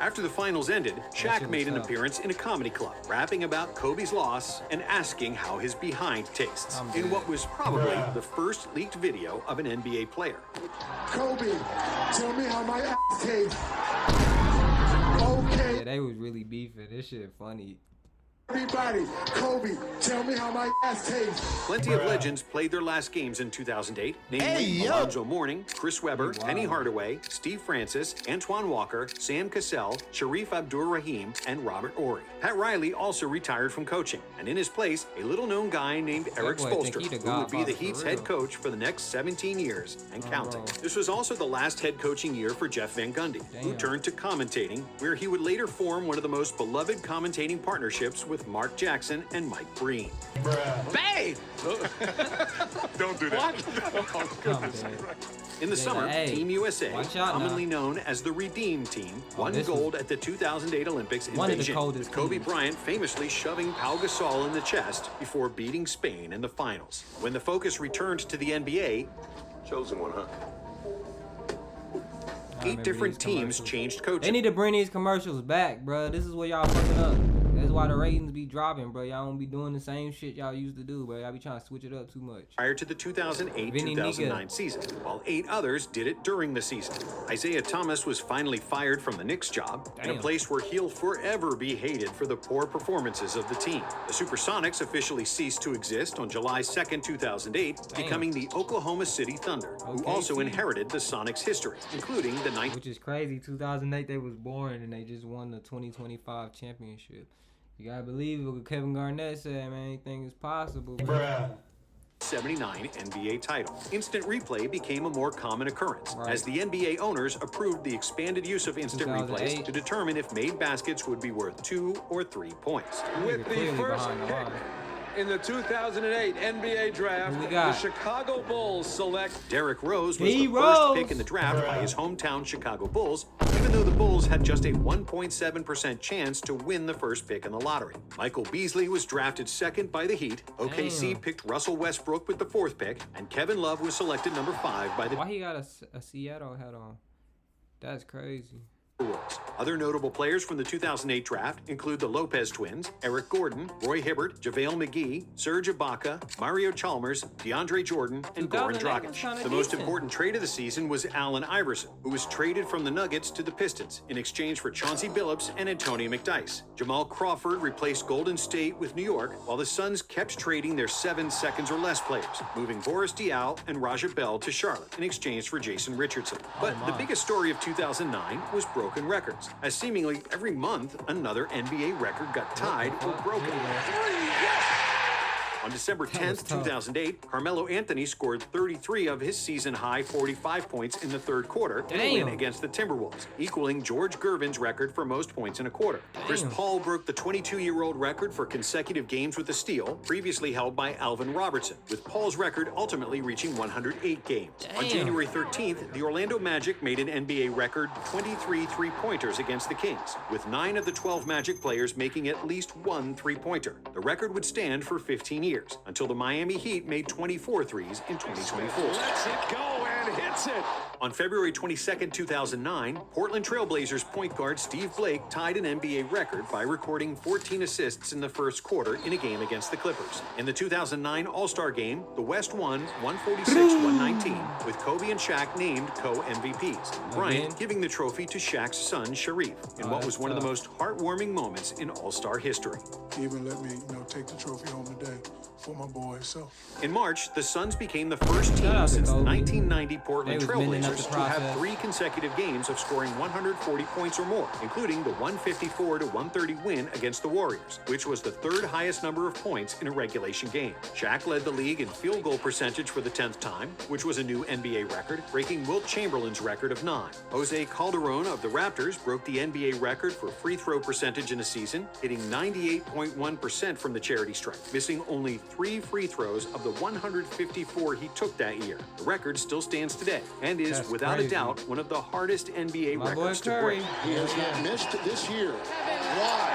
After the finals ended, Shaq made an appearance in a comedy club, rapping about Kobe's loss and asking how his behind tastes, in what was probably the first leaked video of an NBA player. Kobe, tell me how my ass tastes. Okay. Yeah, they was really beefing. This shit funny. Everybody, Kobe, tell me how my ass tastes. Plenty of legends played their last games in 2008, namely Alonzo Mourning, Chris Webber, Penny Hardaway, Steve Francis, Antoine Walker, Sam Cassell, Sharif Abdur-Rahim, and Robert Horry. Pat Riley also retired from coaching, and in his place, a little-known guy named Eric Spoelstra, who would be the Heat's head coach for the next 17 years and counting. This was also the last head coaching year for Jeff Van Gundy, who turned to commentating, where he would later form one of the most beloved commentating partnerships with Mark Jackson and Mike Breen. Babe! Don't do that. In the summer, Team USA, commonly known as the Redeem Team, won gold at the 2008 Olympics in Beijing, with Kobe Bryant famously shoving Pau Gasol in the chest before beating Spain in the finals. When the focus returned to the NBA, chosen one, huh? 8 different teams changed coaches. They need to bring these commercials back, bro. This is where y'all fucking up. That's why the ratings be dropping, bro. Y'all don't be doing the same shit y'all used to do, bro. Y'all be trying to switch it up too much. Prior to the 2008-2009 season, while 8 others did it during the season. Isaiah Thomas was finally fired from the Knicks job, in a place where he'll forever be hated for the poor performances of the team. The Supersonics officially ceased to exist on July 2nd, 2008, becoming the Oklahoma City Thunder, who also inherited the Sonics' history, including the Which is crazy. 2008, they was born and they just won the 2025 championship. You gotta believe what Kevin Garnett said, man. Anything is possible, bro. 79 NBA title. Instant replay became a more common occurrence, as the NBA owners approved the expanded use of instant replays to determine if made baskets would be worth 2 or 3 points. With the first pick in the 2008 NBA draft, the Chicago Bulls select Derrick Rose was the first pick in the draft by his hometown Chicago Bulls, even though the Bulls had just a 1.7% chance to win the first pick in the lottery. Michael Beasley was drafted second by the Heat. OKC picked Russell Westbrook with the 4th pick, and Kevin Love was selected number 5 by the... Why he got a Seattle hat on? That's crazy. Other notable players from the 2008 draft include the Lopez twins, Eric Gordon, Roy Hibbert, JaVale McGee, Serge Ibaka, Mario Chalmers, DeAndre Jordan, and Goran Dragic. The most important trade of the season was Allen Iverson, who was traded from the Nuggets to the Pistons in exchange for Chauncey Billups and Antonio McDyess. Jamal Crawford replaced Golden State with New York, while the Suns kept trading their 7 seconds or less players, moving Boris Diaw and Raja Bell to Charlotte in exchange for Jason Richardson. But the biggest story of 2009 was broken records, as seemingly every month another NBA record got tied or broken. On December 10th, 2008, Carmelo Anthony scored 33 of his season-high 45 points in the 3rd quarter in a win against the Timberwolves, equaling George Gervin's record for most points in a quarter. Chris Paul broke the 22-year-old record for consecutive games with a steal, previously held by Alvin Robertson, with Paul's record ultimately reaching 108 games. On January 13th, the Orlando Magic made an NBA record 23 three-pointers against the Kings, with 9 of the 12 Magic players making at least 1 three-pointer. The record would stand for 15 years. Until the Miami Heat made 24 threes in 2024. Lets it go and hits it. On February 22nd, 2009, Portland Trailblazers point guard Steve Blake tied an NBA record by recording 14 assists in the 1st quarter in a game against the Clippers. In the 2009 All-Star Game, the West won 146-119, with Kobe and Shaq named co-MVPs. Bryant giving the trophy to Shaq's son, Sharif, in what was one of the most heartwarming moments in All-Star history. He even let me, take the trophy home today for my boy. So in March, the Suns became the first team since the 1990 Portland Trailblazers to have 3 consecutive games of scoring 140 points or more, including the 154-130 win against the Warriors, which was the 3rd highest number of points in a regulation game. Shaq led the league in field goal percentage for the 10th time, which was a new NBA record, breaking Wilt Chamberlain's record of 9. Jose Calderon of the Raptors broke the NBA record for free throw percentage in a season, hitting 98.1% from the charity stripe, missing only 3 free throws of the 154 he took that year. The record still stands today and is, without a doubt, one of the hardest NBA records to break. He has not missed this year. Why?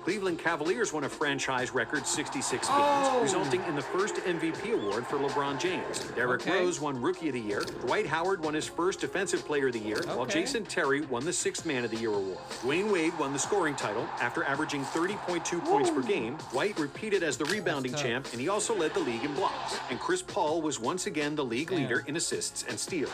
Cleveland Cavaliers won a franchise record 66 games, resulting in the first MVP award for LeBron James. Derrick Rose won Rookie of the Year. Dwight Howard won his first Defensive Player of the Year, while Jason Terry won the Sixth Man of the Year award. Dwayne Wade won the scoring title after averaging 30.2 points per game. Dwight repeated as the rebounding champ, and he also led the league in blocks. And Chris Paul was once again the league leader in assists and steals.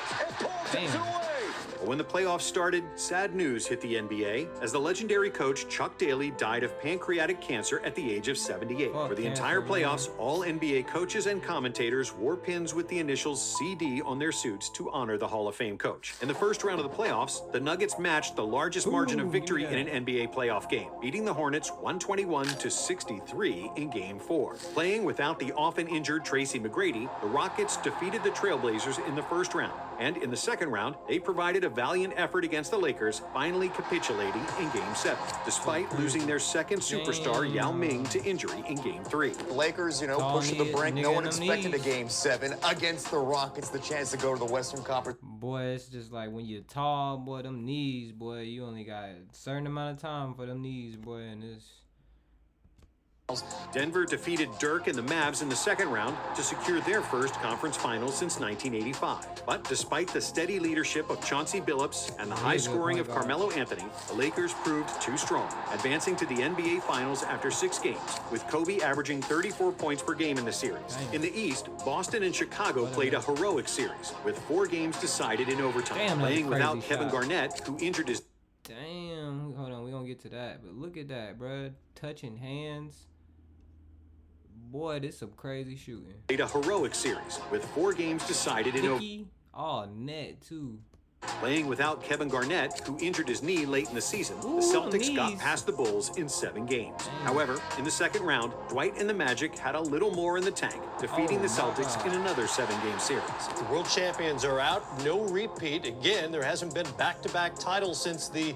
But when the playoffs started, sad news hit the NBA as the legendary coach Chuck Daly died of pancreatic cancer at the age of 78. For the entire playoffs, all NBA coaches and commentators wore pins with the initials CD on their suits to honor the Hall of Fame coach. In the first round of the playoffs, the Nuggets matched the largest margin of victory in an NBA playoff game, beating the Hornets 121-63 in Game 4. Playing without the often injured Tracy McGrady, the Rockets defeated the Trailblazers in the first round. And in the second round, they provided a valiant effort against the Lakers, finally capitulating in Game 7, despite losing their second superstar, Yao Ming, to injury in Game 3. The Lakers, pushing the brink. No one expected a Game 7 against the Rockets, the chance to go to the Western Conference. Boy, it's just like when you're tall, boy, them knees, boy, you only got a certain amount of time for them knees, boy, and it's... Denver defeated Dirk and the Mavs in the second round to secure their first conference finals since 1985. But despite the steady leadership of Chauncey Billups and the high scoring of Carmelo Anthony, the Lakers proved too strong, advancing to the NBA Finals after 6 games, with Kobe averaging 34 points per game in the series. In the East, Boston and Chicago played a heroic series, with 4 games decided in overtime, playing without Kevin Garnett, who injured his... Damn, hold on, we're gonna get to that, but look at that, bruh. Touching hands. Boy, this some crazy shooting. Played a heroic series with 4 games decided in overtime. Oh, net too. Playing without Kevin Garnett, who injured his knee late in the season, the Celtics got past the Bulls in 7 games. However, in the second round, Dwight and the Magic had a little more in the tank, defeating the Celtics in another 7-game series. The world champions are out, no repeat. Again, there hasn't been back-to-back titles since the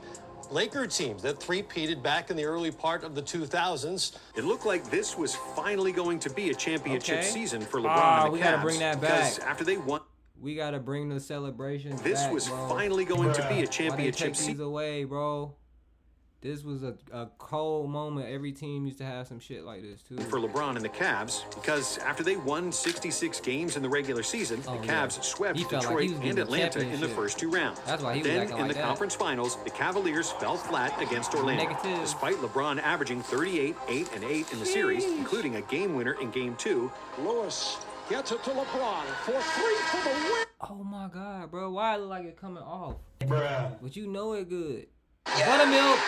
Laker teams that three-peated back in the early part of the 2000s. It looked like this was finally going to be a championship season for LeBron and the Cavs. We gotta bring that back. Because after they won, we gotta bring the celebrations this back, was bro. finally going to be a championship season. Away, bro. This was a cold moment. Every team used to have some shit like this, too. For LeBron and the Cavs, because after they won 66 games in the regular season, the Cavs swept Detroit and Atlanta in the first 2 rounds. That's why he was then, in the conference finals, the Cavaliers fell flat against Orlando. Despite LeBron averaging 38, 8, and 8 in the series, including a game winner in Game 2. Lewis gets it to LeBron for 3 for the win. Oh, my God, bro. Why it look like it coming off? Bruh. But you know it good. Buttermilk.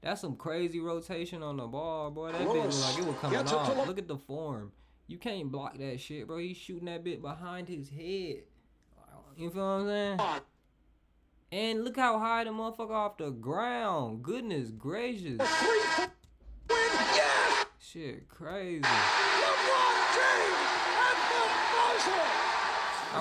That's some crazy rotation on the ball, boy. That bitch look like it was coming off. Look at the form. You can't block that shit, bro. He's shooting that bit behind his head. You feel what I'm saying? And look how high the motherfucker off the ground. Goodness gracious. Shit, crazy.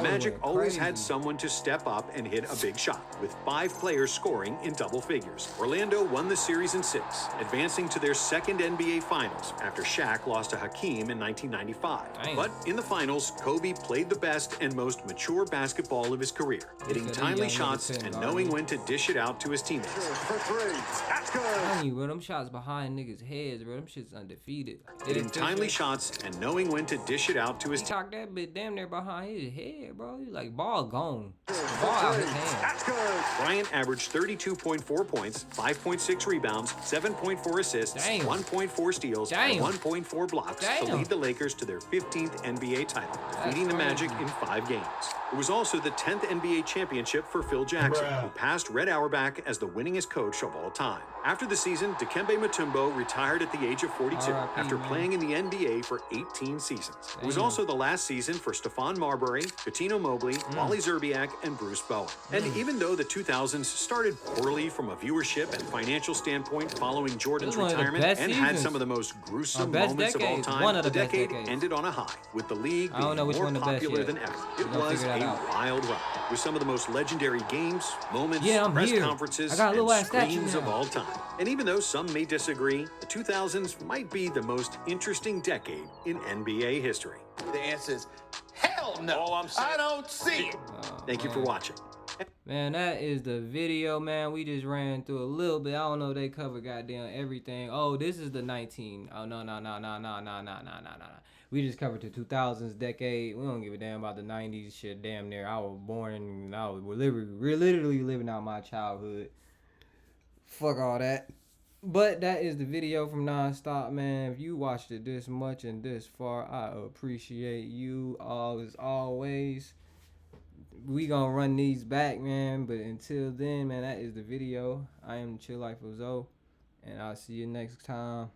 Magic always had someone to step up and hit a big shot, with 5 players scoring in double figures. Orlando won the series in 6, advancing to their second NBA Finals after Shaq lost to Hakeem in 1995. But in the finals, Kobe played the best and most mature basketball of his career, hitting timely shots and knowing when to dish it out to his teammates. For 3, that's good. I'm telling you, bro, them shots behind niggas' heads, bro, them shit's undefeated. Hitting timely shots and knowing when to dish it out to his teammates. Cock that bit damn near behind his head, bro. You like ball gone. Ball out his hand. That's good. Bryant averaged 32.4 points, 5.6 rebounds, 7.4 assists, 1.4 steals, and 1.4 blocks to lead the Lakers to their 15th NBA title, defeating the Magic in 5 games. It was also the 10th NBA championship for Phil Jackson, who passed Red Auerbach as the winningest coach of all time. After the season, Dikembe Mutombo retired at the age of 42 after playing in the NBA for 18 seasons. It was also the last season for Stephon Marbury, Cuttino Mobley, Wally Zerbiak, and Bruce Bowen. And even though the 2000s started poorly from a viewership and financial standpoint following Jordan's retirement and had some of the most gruesome moments of all time, the decade ended on a high, with the league being more popular than ever. It was a wild ride, with some of the most legendary games, moments, press conferences, and screams of all time. And even though some may disagree, the 2000s might be the most interesting decade in NBA history. The answer is hell no. I don't see it. Thank you for watching. Man, that is the video, man. We just ran through a little bit. I don't know if they covered goddamn everything. Oh, this is the 19. Oh, no. We just covered the 2000s decade. We don't give a damn about the 90s shit. Damn near. I was born and I was literally living out my childhood. Fuck all that. But that is the video from Nonstop, man. If you watched it this much and this far, I appreciate you all as always. We gonna run these back, man. But until then, man, that is the video. I am the Chill Life of Zoe, and I'll see you next time.